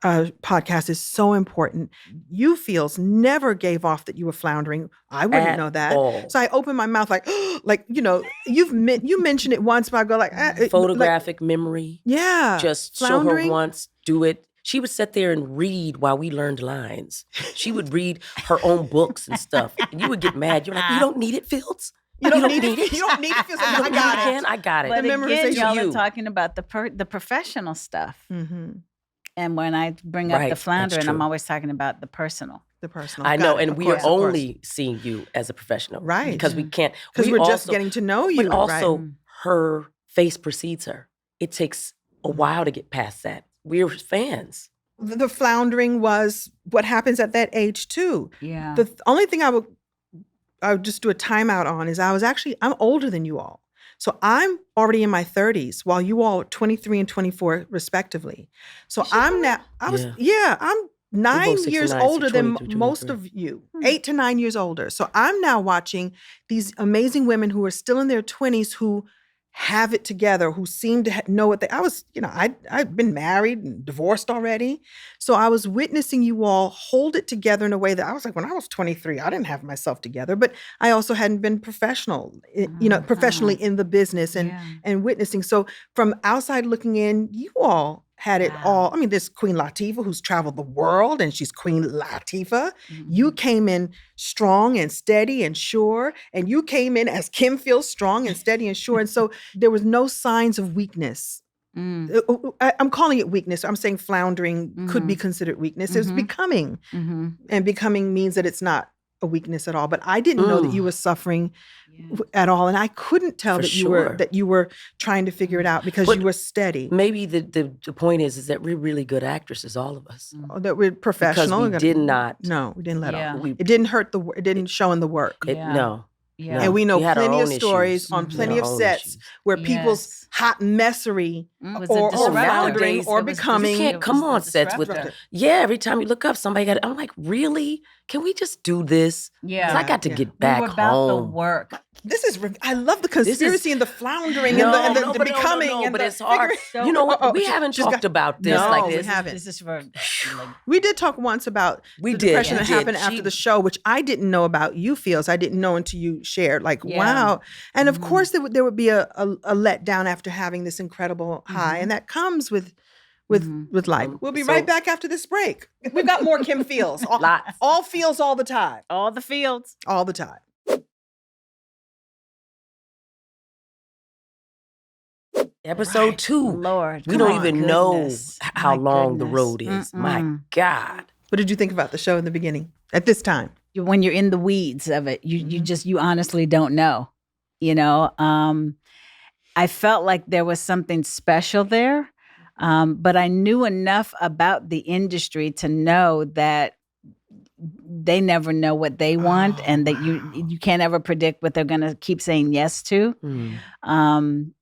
podcast is so important. You feels never gave off that you were floundering. I wouldn't At know that. all. So I opened my mouth like, like, you mentioned it once, but I go like, Photographic memory. yeah, Just floundering. show her once, do it. She would sit there and read while we learned lines. She would read her own books and stuff. And you would get mad. You're like, you don't need it, Fields? You don't need it. You don't need it. You I don't got need it. again? I got it. But The again, memorization. y'all are You. talking about the professional stuff. Mm-hmm. And when I bring up Right, the that's floundering, I'm true. always talking about the personal. The personal. I Got know, it. and Of we course, are of course. only seeing you as a professional. Right. Because we can't. Because we we're just also- getting to know you. But also, right. her face precedes her. It takes a while to get past that. We're fans. The floundering was what happens at that age too. Yeah. The only thing I would just do a timeout on is I'm older than you all. So I'm already in my 30s while you all are 23 and 24 respectively. So I'm now, I'm both 9 6 years and 9, so older than 23, most 23. of you, 8 to 9 years older. So I'm now watching these amazing women who are still in their 20s who have it together, who seem to know what I'd been married and divorced already. So I was witnessing you all hold it together in a way that I was like, when I was 23, I didn't have myself together, but I also hadn't been professionally in the business and witnessing. So from outside looking in, you all had it all. I mean, there's Queen Latifah who's traveled the world and she's Queen Latifah. You came in strong and steady and sure, and you came in as Kim feels strong and steady and sure. And so there was no signs of weakness. I'm calling it weakness. I'm saying floundering could be considered weakness. It was becoming. And becoming means that it's not a weakness at all. But I didn't know that you were suffering at all. And I couldn't tell For that you were trying to figure it out because But you were steady. Maybe the point is that we're really good actresses, all of us. That we're professional. Because we did not. No, we didn't let Yeah. up. It didn't hurt it didn't show in the work. No. Yeah. And we know We had our plenty of own stories issues. on We had plenty our of own sets issues. where people's hot messery Was or a disruptor. floundering or It was becoming. You can't come on sets with disruptor. yeah. Every time you look up, somebody got. I'm like, really? Can we just do this? 'Cause Yeah. I got to Yeah. get back we were about the home. work. This is. I love the is- conspiracy and the floundering No, and the no, the but becoming. no, and but the it's hard. figuring- You know what? We she- haven't she's talked got- about this No, like we this. haven't. This is for like, We did talk once about We the did, depression we that did. happened after She- the show, which I didn't know about you, Feels. I didn't know until you shared. Like, Yeah. wow. And of Mhm. course, there would be a letdown after having this incredible high, and that comes with life. We'll be So- right back after this break. We've got more Kim Feels. Lots. All feels all the time. all the fields. All the time. Episode Right. 2. Lord, We come don't on. even Goodness. know how My long the goodness. road is. My Mm-mm. God. What did you think about the show in the beginning at this time? When you're in the weeds of it, you honestly don't know. I felt like there was something special there, but I knew enough about the industry to know that they never know what they want, and that you can't ever predict what they're going to keep saying yes to.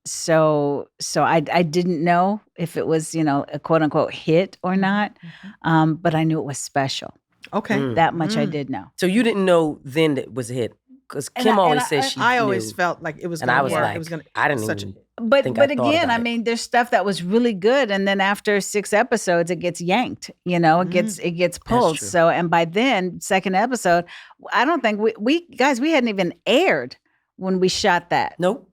So I didn't know if it was a quote unquote hit or not, but I knew it was special. Okay. Mm. That much I did know. So you didn't know then that it was a hit? Because And Kim I- always and says she I always knew. felt like it was And going I to was work. like, It was going I didn't such even But think I thought again, about I it. mean, there's stuff that was really good, and then after 6 episodes, it gets yanked. It gets pulled. true. So, and by then, second episode, I don't think we hadn't even aired when we shot that. Nope.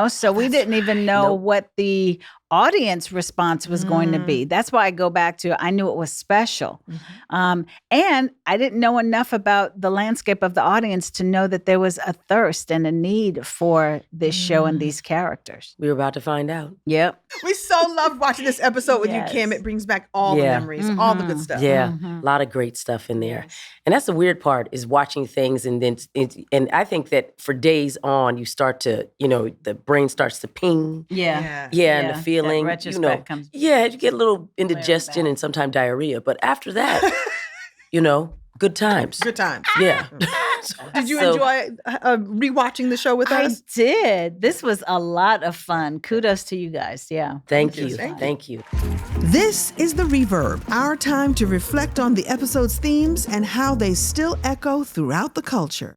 So we didn't even know Nope. what the audience response was going to be. That's why I go back to I knew it was special. And I didn't know enough about the landscape of the audience to know that there was a thirst and a need for this show and these characters. We were about to find out. Yep. We so loved watching this episode with you, Kim. Yes. It brings back all the Yeah. memories, all the good stuff. Yeah, a lot of great stuff in there. And that's the weird part is watching things and then, and I think that for days on, you start to, the brain starts to ping. Yeah. Yeah, and Yeah, the feeling, that retrospect comes yeah, you get a little indigestion back. and sometimes diarrhea. But after that, good times. Good times. Yeah. Did you So- enjoy rewatching the show with I us? did. This was a lot of fun. Kudos to you guys. Yeah. Thank you, you. thank you. Thank you. This is The Reverb, our time to reflect on the episode's themes and how they still echo throughout the culture.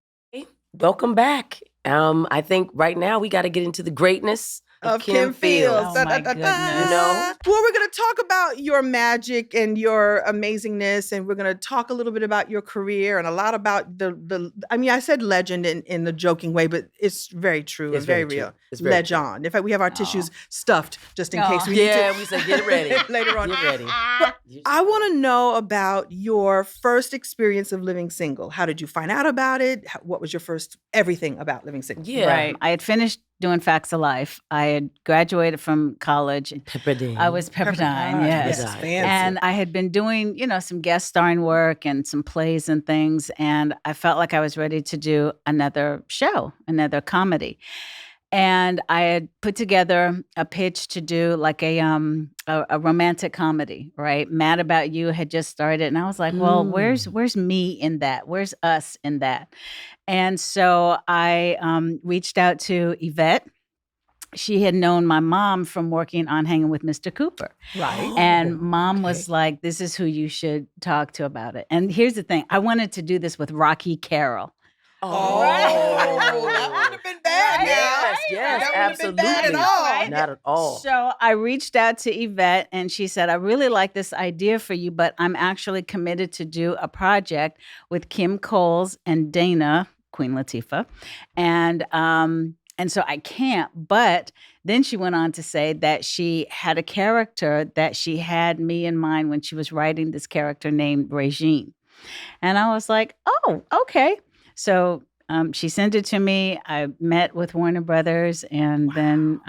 Welcome back. I think right now we got to get into the greatness of Kim Fields. Oh, my goodness. Well, we're going to talk about your magic and your amazingness, and we're going to talk a little bit about your career and a lot about I said legend in the joking way, but it's very true It's and very very real. true. It's very true. Legend. In fact, we have our tissues stuffed just in Aw. case we need Yeah, to. we said get ready. Later on. Get ready. I want to know about your first experience of living single. How did you find out about it? What was your first everything about living single? Yeah. Right. I had finished doing Facts of Life. I had graduated from college. Pepperdine. I was Pepperdine, yes. Pepperdine. fancy. And I had been doing, some guest starring work and some plays and things. And I felt like I was ready to do another show, another comedy. And I had put together a pitch to do like a romantic comedy, right? Mad About You had just started, and I was like, well, where's me in that? Where's us in that? And so I reached out to Yvette. She had known my mom from working on Hanging with Mr. Cooper. Right. And mom was like, this is who you should talk to about it. And here's the thing. I wanted to do this with Rocky Carroll. Oh, that wouldn't have been bad now. Yes, yes, That wouldn't have been absolutely. bad at all. Right? Not at all. So I reached out to Yvette and she said, I really like this idea for you, but I'm actually committed to do a project with Kim Coles and Dana, Queen Latifah. And so I can't. But then she went on to say that she had a character that she had me in mind when she was writing this character named Regine. And I was like, oh, okay. So she sent it to me. I met with Warner Brothers, and then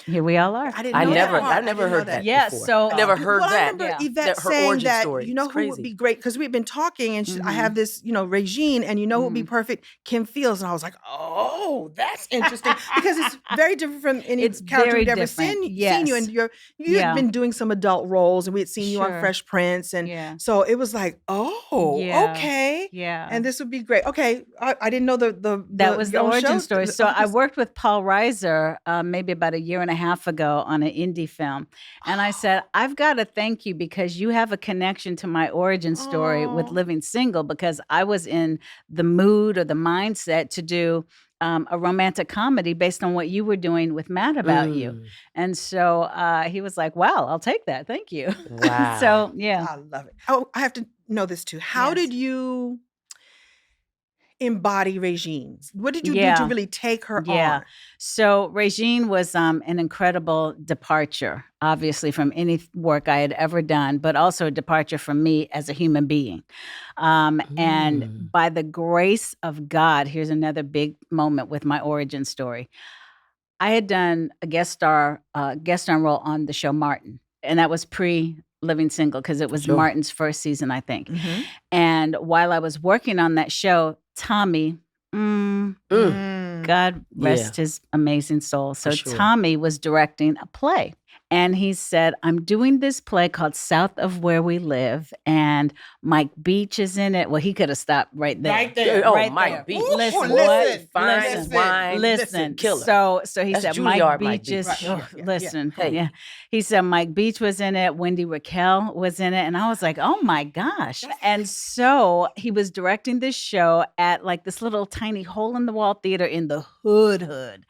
here we all are. I didn't know that part. I never didn't know heard that. Yeah, before. so- I never heard well, that. I remember Yeah. Yvette Her saying origin that, story. you know It's who would crazy. be great, because we had been talking, and I have this, Regine, and you know who would be perfect? Kim Fields. And I was like, oh, that's interesting, because it's very different from any It's character very we'd ever different. seen you. Yes. And you Yeah. had been doing some adult roles, and we had seen you on Sure. Fresh Prince. And Yeah. so it was like, oh, Yeah. okay. Yeah. And this would be great. Okay, I I didn't know That was the your own origin show. story. So I worked with Paul Reiser maybe about 1.5 years ago on an indie film. And I said, I've got to thank you because you have a connection to my origin story with Aw. Living Single, because I was in the mood or the mindset to do a romantic comedy based on what you were doing with Mad About You. Mm. And so he was like, wow, I'll take that. Thank you. Wow. So, yeah. I love it. Oh, I have to know this too. How Yes. did you embody Regine? What did you do Yeah. to really take her Yeah. on? So Regine was an incredible departure, obviously, from any work I had ever done, but also a departure from me as a human being. And by the grace of God, here's another big moment with my origin story. I had done a guest star role on the show Martin, and that was pre-Living Single because it was Sure. Martin's first season, I think. Mhm. And while I was working on that show, Tommy, God rest his amazing soul. So sure. Tommy was directing a play. And he said, I'm doing this play called South of Where We Live. And Mike Beach is in it. Well, he could have stopped right there. Right there. Oh, Right Mike there. Beach. Listen, Ooh, listen, Fine listen, wine. Listen, Killer. So he That's said Juilliard Mike Mike Beach is. Beach. Right, yeah, Listen, Hey. yeah. He said Mike Beach was in it. Wendy Raquel was in it, and I was like, oh my gosh! And so he was directing this show at like this little tiny hole in the wall theater in the hood.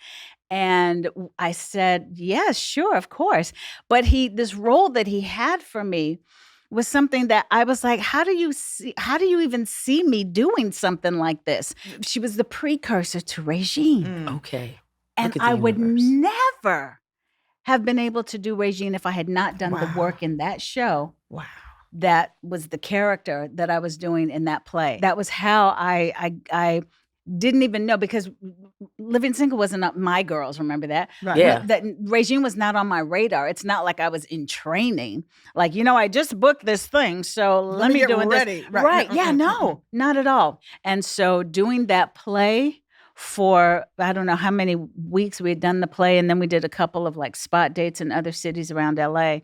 And I said, yes, sure, of course. But this role that he had for me was something that I was like, how do you even see me doing something like this? She was the precursor to Regine. Okay. And Look at the I would universe. never have been able to do Regine if I had not done the work in that show. Wow. That was the character that I was doing in that play. That was how I didn't even know, because Living Single wasn't up my girls, remember that? Right. Yeah. That Regine was not on my radar. It's not like I was in training. Like, I just booked this thing, so let me get do it. ready. This. Right. Right. Yeah, no, not at all. And so doing that play for, I don't know how many weeks we had done the play, and then we did a couple of like spot dates in other cities around LA.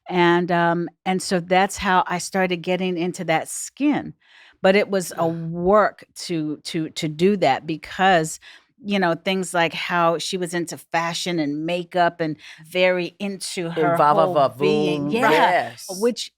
And so that's how I started getting into that skin. But it was a work to do that, because things like how she was into fashion and makeup and very into her whole being. Yeah. Yes. Which,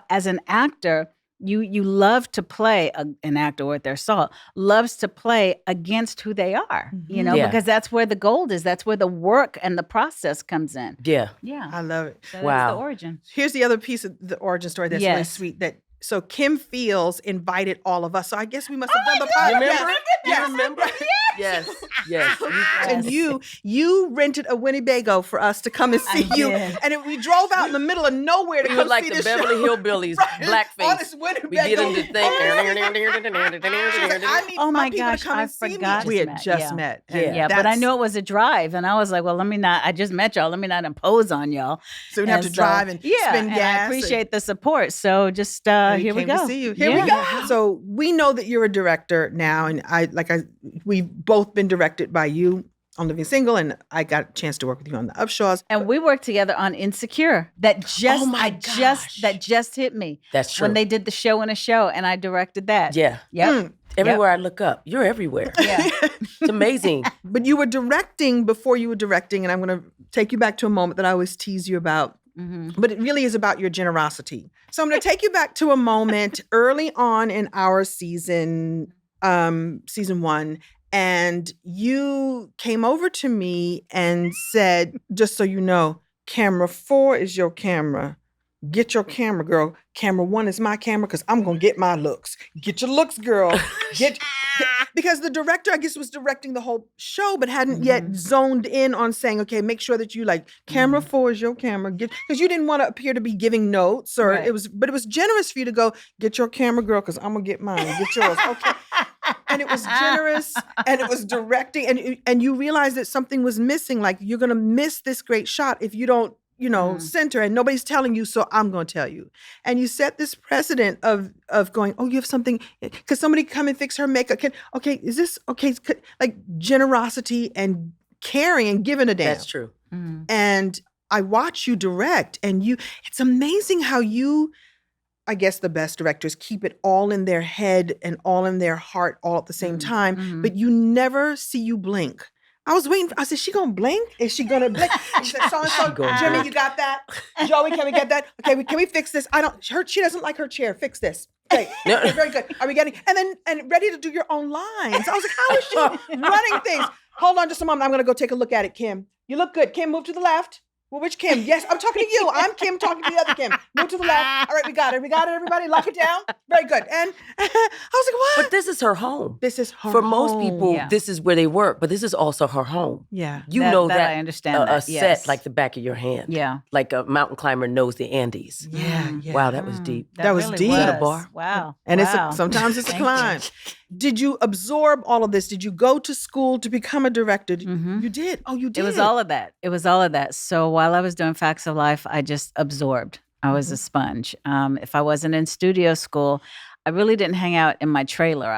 as an actor, you love to play, an actor with their soul loves to play against who they are, Yeah. because that's where the gold is. That's where the work and the process comes in. Yeah. Yeah. I love it. So that's Wow. the origin. Here's the other piece of the origin story that's really Yes. sweet. So Kim Fields invited all of us. So I guess we must have done the You podcast. remember? Yes. You remember? Yes. Yes. And you rented a Winnebago for us to come and see you. did. And we drove out in the middle of nowhere to We come were like see the this Beverly show. Hillbillies, Right. On blackface. this Winnebago. We get them to think. She was like, I need Oh my my people gosh, to come I and see me. forgot. We had Met, just yeah. met. Yeah. and Yeah, but I that's- knew it was a drive, and I was like, well, I just met y'all. Let me not impose on y'all. So we have And to so- drive and spend and gas. I appreciate the support. So just and here we came go. to see you. Here we Yeah. go. So we know that you're a director now, and we've both been directed by you on Living Single, and I got a chance to work with you on the Upshaws. And we worked together on Insecure. That just, Oh my gosh. that just hit me. That's true. When they did the show in a show, and I directed that. Yeah. Yep. Everywhere I look up, you're everywhere. Yeah. It's amazing. But you were directing before you were directing, and I'm going to take you back to a moment that I always tease you about. But it really is about your generosity. So I'm going to take you back to a moment early on in our season 1, and you came over to me and said, just so you know, camera 4 is your camera. Get your camera, girl. Camera 1 is my camera because I'm going to get my looks. Get your looks, girl. Because the director, I guess, was directing the whole show, but hadn't yet zoned in on saying, okay, make sure that you camera 4 is your camera. Because you didn't want to appear to be giving notes, or Right. but it was generous for you to go, get your camera, girl, because I'm going to get mine. Get yours. Okay. And it was generous, and it was directing, and you realized that something was missing. Like, you're going to miss this great shot if you don't, center, and nobody's telling you, so I'm going to tell you. And you set this precedent of going, oh, you have something, because somebody come and fix her makeup. Is this okay? Like, generosity and caring and giving a damn. That's true. And I watch you direct, and it's amazing how I guess the best directors keep it all in their head and all in their heart all at the same time, but you never see you blink. I was waiting. I said, "She gonna blink? Is she gonna blink?" She said, "So and so, gonna Jimmy, blink. you got that? Joey, can we get that? Okay, can we fix this? She doesn't like her chair. Fix this. Okay, No. okay, very good. Are we getting and ready to do your own lines?" I was like, "How is she running things?" Hold on just a moment. I'm gonna go take a look at it, Kim. You look good. Kim, move to the left. Well, which Kim? Yes, I'm talking to you. I'm Kim talking to the other Kim. Move to the left. All right, we got it. We got it, everybody. Lock it down. Very good. And I was like, what? But this is her home. This is her For most home. people, Yeah. this is where they work, but this is also her home. Yeah. You That- know that that I understand a that, set yes. like the back of your hand. Yeah. Like a mountain climber knows the Andes. Yeah. Yeah. Wow, that was deep. That was really deep. Is that a bar? Wow. And Wow. sometimes it's a Thank you. climb. Did you absorb all of this? Did you go to school to become a director? Mhm. You did. Oh, you did. It was all of that. It was all of that. So while I was doing Facts of Life, I just absorbed. I was a sponge. If I wasn't in studio school, I really didn't hang out in my trailer.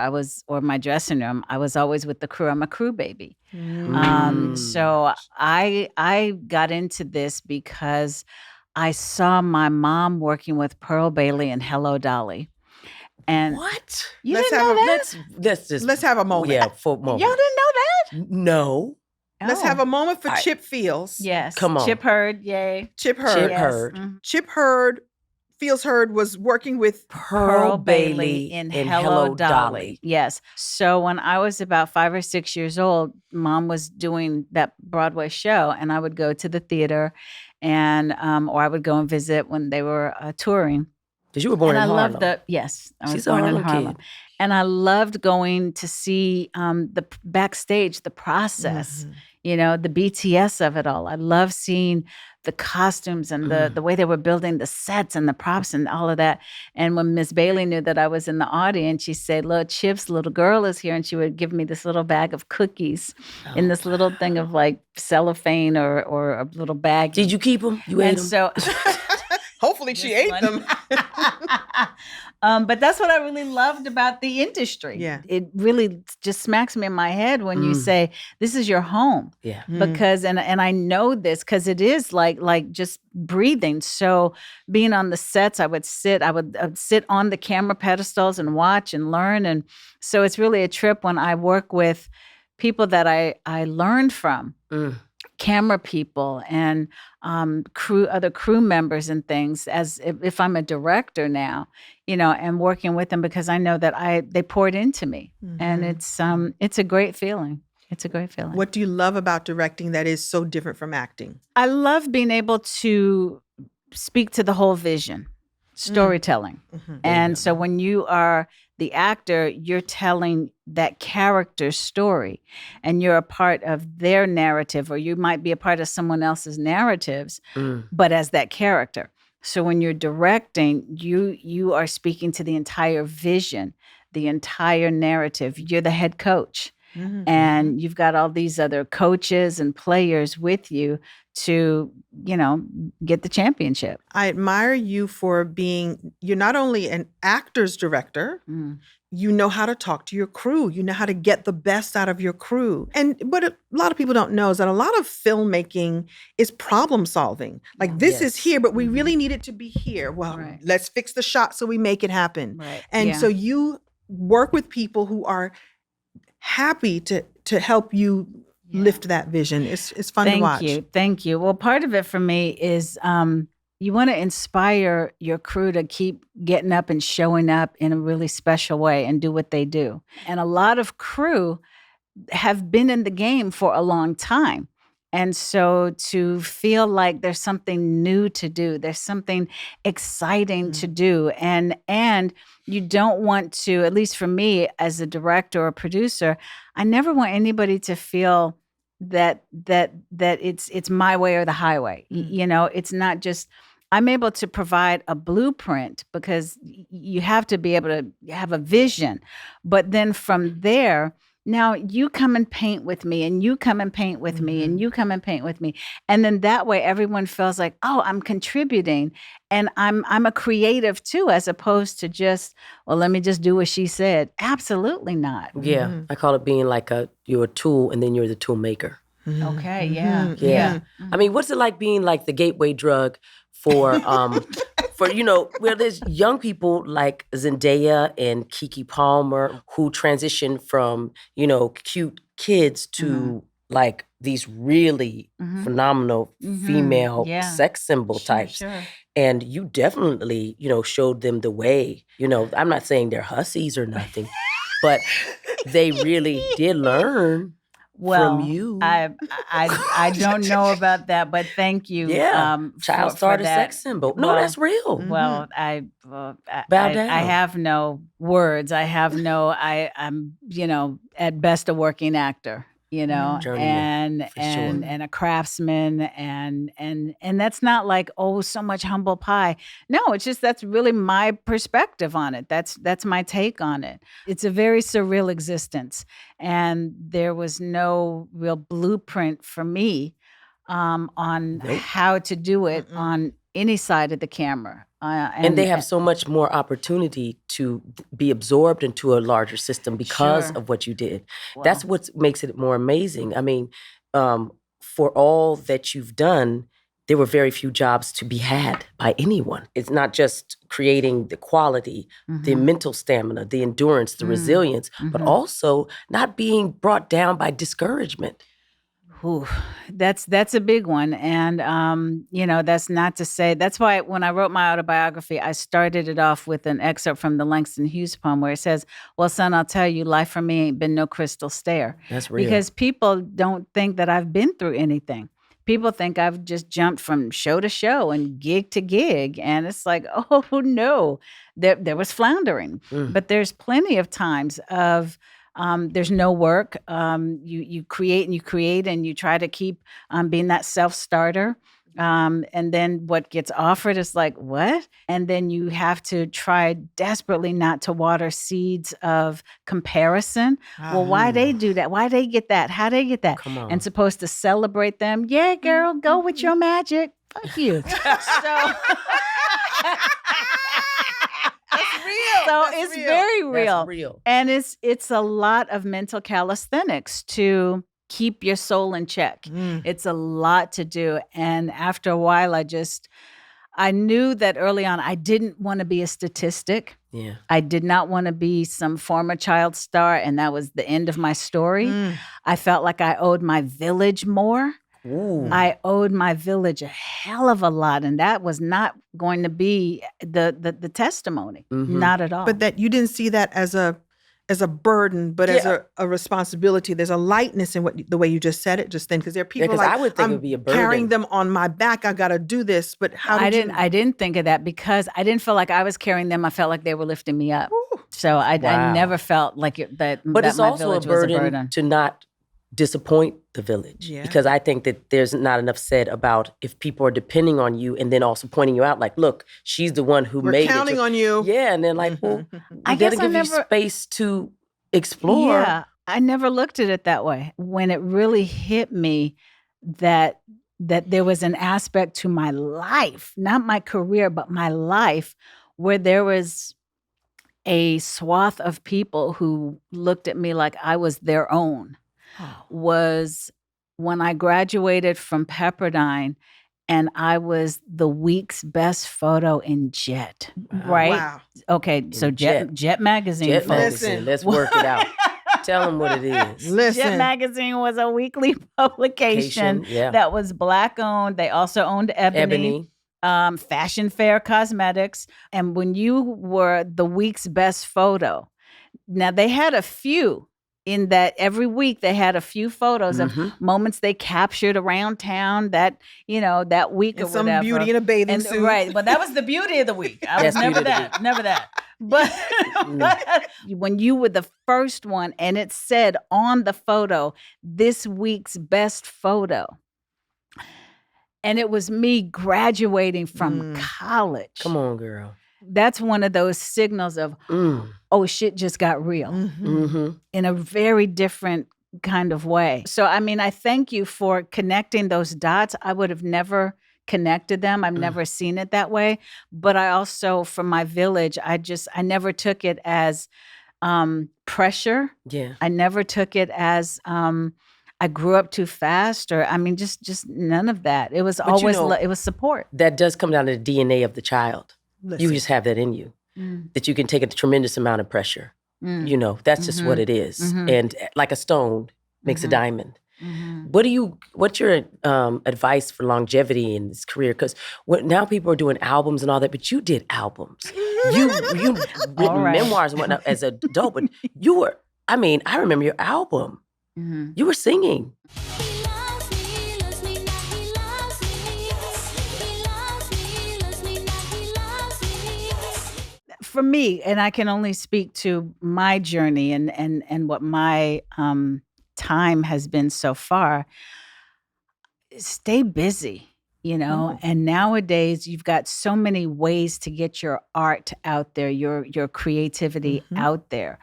Or my dressing room. I was always with the crew. I'm a crew baby. So I got into this because I saw my mom working with Pearl Bailey and Hello Dolly. And What? you Let's didn't have know a- that? Let's just Let's have a moment. Yeah, for a moment. Y'all didn't know that? No. Let's Oh. have a moment for All right. Chip Fields. Yes. Come on. Chip Hurd, yay. Chip Hurd. Chip Yes. Hurd. Mhm. Chip Hurd, Fields Hurd was working with Pearl Bailey in and Hello Dolly. Yes. So when I was about 5 or 6 years old, Mom was doing that Broadway show, and I would go to the theater, and or I would go and visit when they were touring. Because you were born And in I Harlem. loved I was She's a born in Harlem Harlem. kid. And I loved going to see the backstage, the process, the BTS of it all. I love seeing the costumes and the way they were building the sets and the props and all of that. And when Miss Bailey knew that I was in the audience, she said, "Look, Chip's little girl is here." And she would give me this little bag of cookies in this little thing of like cellophane or a little bag. Did you keep them? You ate And them? so Hopefully she This ate one. them. But that's what I really loved about the industry. Yeah. It really just smacks me in my head when you Mm. say, this is your home. Yeah. Because and I know this because it is like just breathing. So being on the sets, I would sit on the camera pedestals and watch and learn. And so it's really a trip when I work with people that I learned from. Mm. Camera people and other crew members and things, as if I'm a director now, and working with them because I know that they poured into me, and it's a great feeling. It's a great feeling. What do you love about directing that is so different from acting? I love being able to speak to the whole vision, storytelling. And so when you are the actor, you're telling that character's story and you're a part of their narrative, or you might be a part of someone else's narratives, but as that character. So when you're directing, you are speaking to the entire vision, the entire narrative. You're the head coach. And you've got all these other coaches and players with you to, get the championship. I admire you for you're not only an actor's director, you know how to talk to your crew. You know how to get the best out of your crew. And what a lot of people don't know is that a lot of filmmaking is problem solving. Like this is here, but we really need it to be here. Well, Right. let's fix the shot so we make it happen. Right. And Yeah. so you work with people who are happy to help you lift that vision. It's fun to watch. Thank you. Well, part of it for me is you want to inspire your crew to keep getting up and showing up in a really special way and do what they do. And a lot of crew have been in the game for a long time. And so to feel like there's something new to do, there's something exciting to do, and you don't want to, at least for me as a director or producer, I never want anybody to feel that it's my way or the highway. It's not just, I'm able to provide a blueprint because you have to be able to have a vision. But then from there, now you come and paint with me, and you come and paint with me, and you come and paint with me. And then that way everyone feels like, oh, I'm contributing and I'm a creative too, as opposed to just, well, let me just do what she said. Absolutely not. Yeah. I call it being like you're a tool and then you're the tool maker. Okay, yeah. Yeah. I mean, what's it like being like the gateway drug for for, where there's young people like Zendaya and Keke Palmer who transition from, cute kids to like these really phenomenal female Yeah. sex symbol types. Sure. And you definitely, showed them the way. I'm not saying they're hussies or nothing, but they really did learn Well, from you. I don't know about that, but thank you. Yeah, child for starter that. sex symbol. No, Well, that's real. Well, Bow I down. have no words. I have no. I'm at best a working actor. Journeyman, for sure. And a craftsman, and that's not like, oh, so much humble pie. No, it's just that's really my perspective on it. That's my take on it. It's a very surreal existence, and there was no real blueprint for me on Nope. how to do it on any side of the camera. And they have so much more opportunity to be absorbed into a larger system because Sure. of what you did. Well, That's what makes it more amazing. I mean, for all that you've done, there were very few jobs to be had by anyone. It's not just creating the quality, the mental stamina, the endurance, the resilience, but also not being brought down by discouragement. Ooh, that's a big one. And, that's not to say, that's why when I wrote my autobiography, I started it off with an excerpt from the Langston Hughes poem where it says, well, son, I'll tell you, life for me ain't been no crystal stair. That's real. Because people don't think that I've been through anything. People think I've just jumped from show to show and gig to gig. And it's like, oh, no, there was floundering. But there's plenty of times of, there's no work. You create and you try to keep being that self-starter. And then what gets offered is like, what? And then you have to try desperately not to water seeds of comparison. Well, why they do that? Why they get that? How they get that? Come on. And supposed to celebrate them. Yeah, girl, go with your magic. Fuck you. So it's very real. That's real. And it's a lot of mental calisthenics to keep your soul in check. It's a lot to do. And after a while, I knew that early on, I didn't want to be a statistic. Yeah. I did not want to be some former child star, and that was the end of my story. I felt like I owed my village more. Ooh. I owed my village a hell of a lot, and that was not going to be the testimony. Not at all. But that you didn't see that as a burden, but as a responsibility. There's a lightness in the way you just said it just then, because there are people 'cause like, I would think I'm it would be a burden. carrying them on my back. I got to do this. But how did you? I didn't think of that because I didn't feel like I was carrying them. I felt like they were lifting me up. So I Wow. never felt like But that it's my also a village was burden to not disappoint the village. Yeah. Because I think that there's not enough said about if people are depending on you and then also pointing you out, like, look, she's the one who We're made counting it. on you. Yeah, and then like, well, I you guess gotta I give you never- space to explore. Yeah, I never looked at it that way. When it really hit me that there was an aspect to my life, not my career, but my life, where there was a swath of people who looked at me like I was their own, was when I graduated from Pepperdine and I was the week's best photo in Jet, right? Wow. Okay, so In Jet Magazine. Jet folks. Magazine, let's work it out. Tell them what it is. Listen. Jet Magazine was a weekly publication Yeah. that was Black owned. They also owned Ebony. Fashion Fair Cosmetics. And when you were the week's best photo, now they had a few in that every week they had a few photos of moments they captured around town that week And or some whatever. beauty in a bathing And- suit. Right. But that was the beauty of the week. I was That's never beauty of the that. Never that. But when you were the first one and it said on the photo, this week's best photo, and it was me graduating from college. Come on, girl. That's one of those signals of, oh, shit just got real Mm-hmm. in a very different kind of way. So, I mean, I thank you for connecting those dots. I would have never connected them. I've never seen it that way. But I also, from my village, I never took it as pressure. Yeah. I never took it as I grew up too fast, or I mean, just none of that. It was But you always know- it was support. That does come down to the DNA of the child. Listen. You just have that in you, that you can take a tremendous amount of pressure. Mm. You know, that's just what it is. Mhm. And like a stone makes a Mhm. diamond. Mhm. What's your advice for longevity in this career? Because now people are doing albums and all that, but you did albums. You All written right. memoirs and whatnot as an adult, but you were, I remember your album. Mhm. You were singing. He loves me, loves me not, he loves me. He loves me, loves me not, he loves me. For me, and I can only speak to my journey and what my time has been so far, stay busy, you know. And nowadays you've got so many ways to get your art out there, your creativity out there.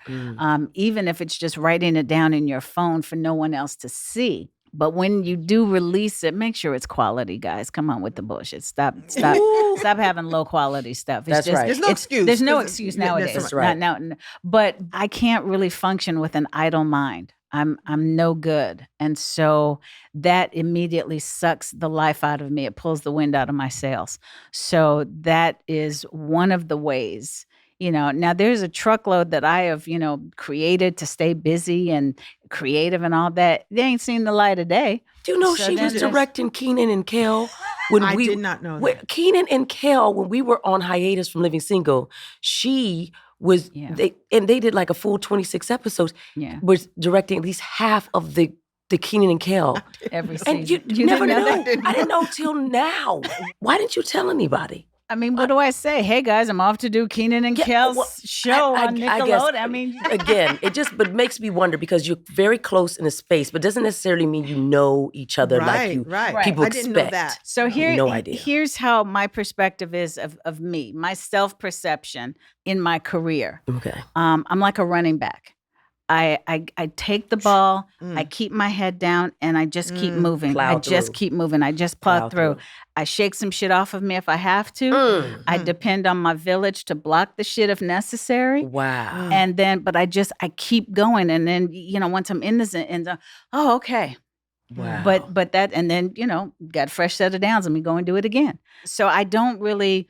Even if it's just writing it down in your phone for no one else to see. But when you do release it, make sure it's quality, guys. Come on with the bullshit. Stop having low quality stuff. It's That's just, right. There's no excuse. There's no 'cause excuse that's nowadays. That's right. But I can't really function with an idle mind. I'm no good. And so that immediately sucks the life out of me. It pulls the wind out of my sails. So that is one of the ways. You know, now there's a truckload that I have, created to stay busy and creative and all that. They ain't seen the light of day. Do you know So she then was there's- directing Keenan and Kel when I we did not know that. Keenan and Kel, when we were on hiatus from Living Single, she was Yeah. they did like a full 26 episodes. Yeah. Was directing at least half of the Keenan and Kel. Every season. And you never didn't know. that? I didn't know till now. Why didn't you tell anybody? I mean, what do I say? Hey guys, I'm off to do Keenan and Yeah, Kel's well, show on Nickelodeon. I mean, again, but makes me wonder because you're very close in a space, but doesn't necessarily mean you know each other like you Right. people I didn't know expect. that. So No idea. here's how my perspective is of me, my self-perception in my career. Okay. I'm like a running back. I take the ball, Mm. I keep my head down, and I just keep moving. Plow I just through. keep moving. I just plow Plow through. through. I shake some shit off of me if I have to. I Mm. depend on my village to block the shit if necessary. Wow. And then, but I keep going. And then, once I'm in this, oh, okay. Wow. But that, and then, got a fresh set of downs and we go and do it again. So I don't really,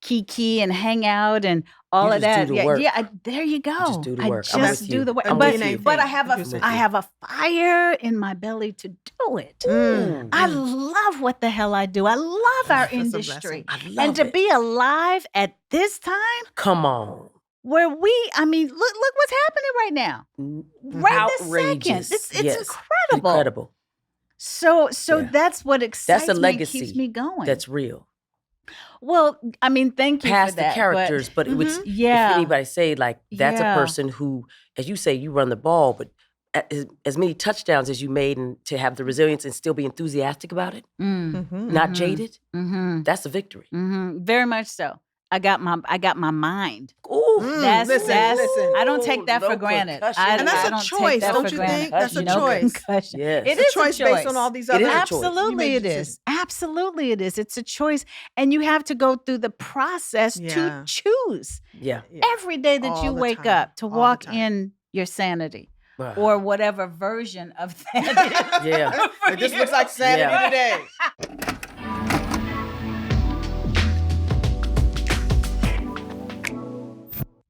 kiki and hang out and all You of just do that. the work. There you go. just do the I work. just I'm with do you. the work. I'm But, with you. but I have I'm with I you. have a fire in my belly to do it. Mm. I love what the hell I do. I love our That's a industry. blessing. I love And to it. be alive at this time Come on. where look what's happening right now. Right this second. Outrageous. It's Yes. incredible. Incredible. So Yeah. that's what excites That's a me, legacy. keeps me going. That's real. well, I mean, thank you Past for that. the characters, but, Mhm. yeah. if anybody say like that's Yeah. a person who, as you say, you run the ball, but as many touchdowns as you made, and to have the resilience and still be enthusiastic about it, Mm, not Mhm. jaded, mm-hmm, that's a victory. mm-hmm. Very much so. I got my mind. Ooh, Listen. I don't take that for No granted. concussion. And that's I a don't choice, take that don't for you granted. think? That's a No choice. concussion. Yes. It It's is a choice based on all these It other is a choice. Absolutely, You made it decisions. is. Absolutely, it is. It's a choice, and you have to go through the process Yeah. to choose Yeah. Yeah. every day that All you the wake time. up to All the walk time. in your sanity Wow. or whatever version of that is. Yeah. It just looks like Saturday Yeah. today.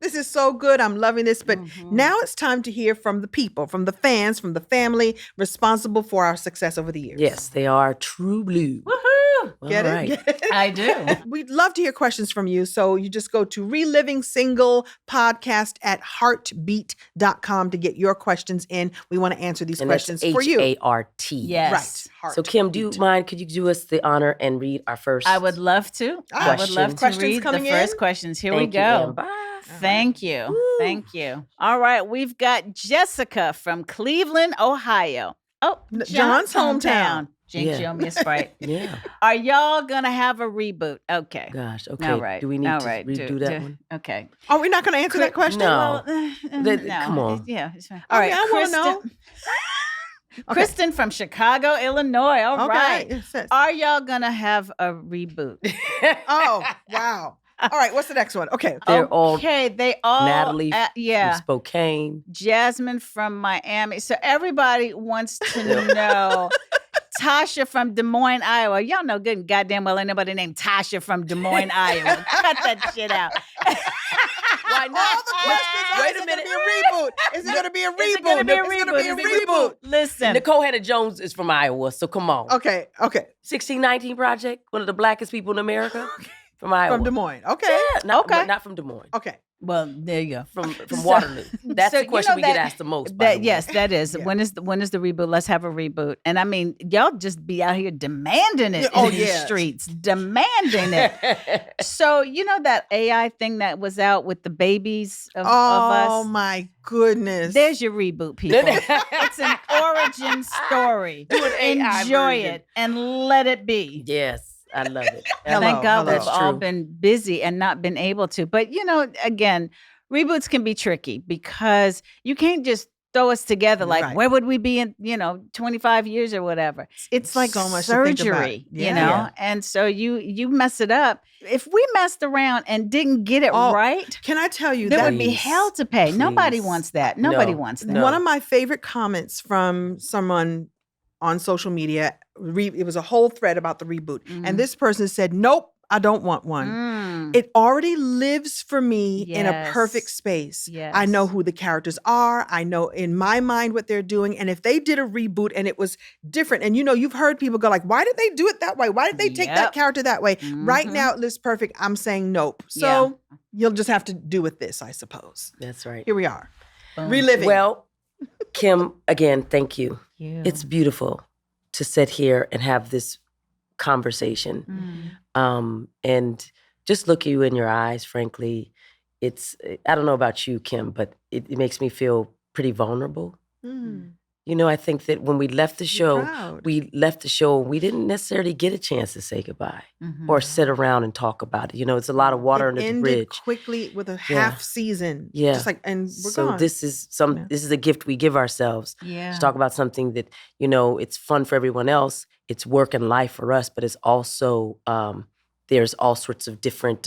This is so good. I'm loving this. But now it's time to hear from the people, from the fans, from the family responsible for our success over the years. Yes, they are true blue. Woohoo! Get All it? right. Get it? I do. We'd love to hear questions from you. So you just go to Reliving Single Podcast at heartbeat.com to get your questions in. We want to answer these And that's questions for you. HART. Yes. Right. So Kim, do you mind? Could you do us the honor and read our first? I would love to. I would love to Questions read the coming first in? questions. Here Thank we you, go. Em. Bye. Thank you. Thank you. All right. We've got Jessica from Cleveland, Ohio. Oh, John's hometown. Jinx, Yeah. you owe me a Sprite. Yeah. Are y'all going to have a reboot? Okay. Gosh. Okay. All right. Do we need All to right. redo that one? Okay. Are we not going to answer that question? No. Well, Come on. Yeah. It's fine. I All mean, right. I wanna know. Kristen from Chicago, Illinois. All Okay. right. It says- Are y'all going to have a reboot? Oh, wow. All right. What's the next one? Okay. They're all Okay. They all. Natalie yeah. from Spokane. Jasmine from Miami. So everybody wants to know. Tasha from Des Moines, Iowa. Y'all know good and goddamn well ain't nobody named Tasha from Des Moines, Iowa. Cut that shit out. Why not? All the questions are, Wait is a it minute. gonna be a reboot? Is it gonna be a Is it reboot? gonna be a It's gonna reboot? be a Is it reboot. Listen. Nicole Hannah-Jones is from Iowa, so come on. Okay. 1619 Project, one of the blackest people in America, from Iowa. From Des Moines. Okay. Not, Okay. not from Des Moines. Okay. Well, there you go. From Waterloo. That's So, the you question know we get that- asked the most. by the That way. yes, that is. Yeah. When is the reboot? Let's have a reboot. And I mean, y'all just be out here demanding it Oh, in the yes. streets, demanding it. So you know that AI thing that was out with the babies of Oh us. my goodness. There's your reboot, people. It's an origin story. Do an AI Enjoy version. it and let it be. Yes, I love it. Hello, Thank God hello. we've all True. been busy and not been able to. But you know, again, reboots can be tricky because you can't just throw us together like Right. where would we be in 25 years or whatever. It's like So much to think about. surgery, Yeah. you know. Yeah. And so you mess it up. If we messed around and didn't get it Oh, right, Can I tell you there that would be Please. hell to pay. Nobody Please. wants that. Nobody No. wants that. No. one of my favorite comments from someone on social media, it was a whole thread about the reboot. Mhm. And this person said, nope, I don't want one. Mm. It already lives for me in a Yes. perfect space. Yes. I know who the characters are. I know in my mind what they're doing. And if they did a reboot and it was different, and you've heard people go like, why did they do it that way? Why did they take Yep. that character that way? Right Mhm. now it lives perfect. I'm saying nope. So you'll just have to do with this, I suppose. That's right. Here we are. Boom. Reliving. Well, Kim, again, thank you. You. It's beautiful to sit here and have this conversation. And just look you in your eyes, frankly. I don't know about you, Kim, but it makes me feel pretty vulnerable. Mm. I think that when we left the You're show, proud. we didn't necessarily get a chance to say goodbye Mhm. or sit around and talk about it. It's a lot of water It under the ended bridge. quickly with a Yeah. half season. Yeah. Just like, and we're So gone. this is Yeah. this is a gift we give ourselves Yeah. to talk about something that it's fun for everyone else. It's work and life for us, but it's also there's all sorts of different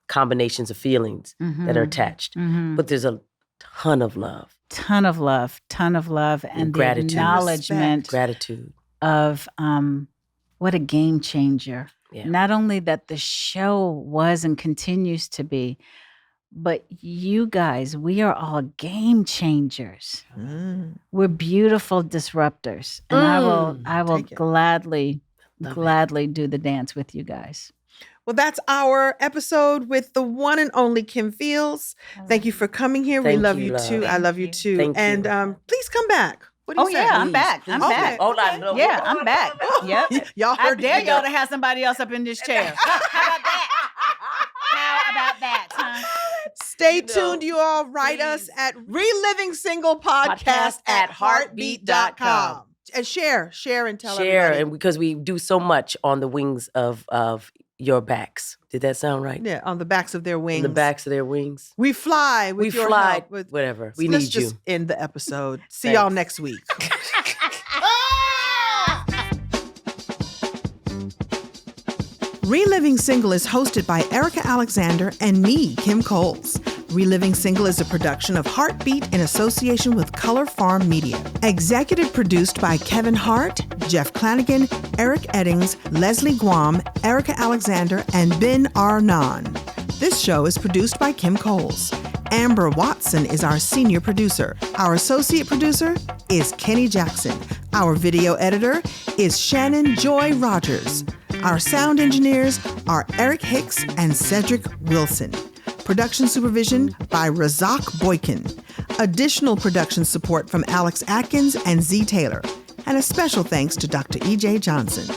combinations of feelings that are Mhm. attached. Mhm. But there's a ton of love, ton of love, and the gratitude. acknowledgement gratitude. of what a game changer. Yeah. Not only that the show was and continues to be, but you guys, we are all game changers. Mm. We're beautiful disruptors. And I will take it. gladly Love it. gladly do the dance with you guys. Well, that's our episode with the one and only Kim Fields. Thank you for coming here. we Thank love you, you love. too. I Thank love you you. too. Thank and you. Please come back. What do you Oh, say? yeah, I'm Please, back. please I'm do. back. Hold on. no, Yeah, hold I'm on. back. Yep. Y'all I heard dare it. y'all to have somebody else up in this chair. How about that? How about that, huh? Stay You know, tuned, you all. Write us please. at Reliving Single Podcast at heartbeat.com. And share and tell Share, everybody. and because we do so much on the wings of your backs. Did that sound right? Yeah, on the backs of their On wings. the backs of their wings. We fly with We your fly. help. With, Whatever. We let's need you. just end the episode. See y'all Thanks. next week. Reliving Single is hosted by Erica Alexander and me, Kim Coles. Reliving Single is a production of Heartbeat in association with Color Farm Media. Executive produced by Kevin Hart, Jeff Clanigan, Eric Eddings, Leslie Guam, Erica Alexander, and Ben Arnon. This show is produced by Kim Coles. Amber Watson is our senior producer. Our associate producer is Kenny Jackson. Our video editor is Shannon Joy Rogers. Our sound engineers are Eric Hicks and Cedric Wilson. Production supervision by Razak Boykin. Additional production support from Alex Atkins and Z Taylor. And a special thanks to Dr. E.J. Johnson.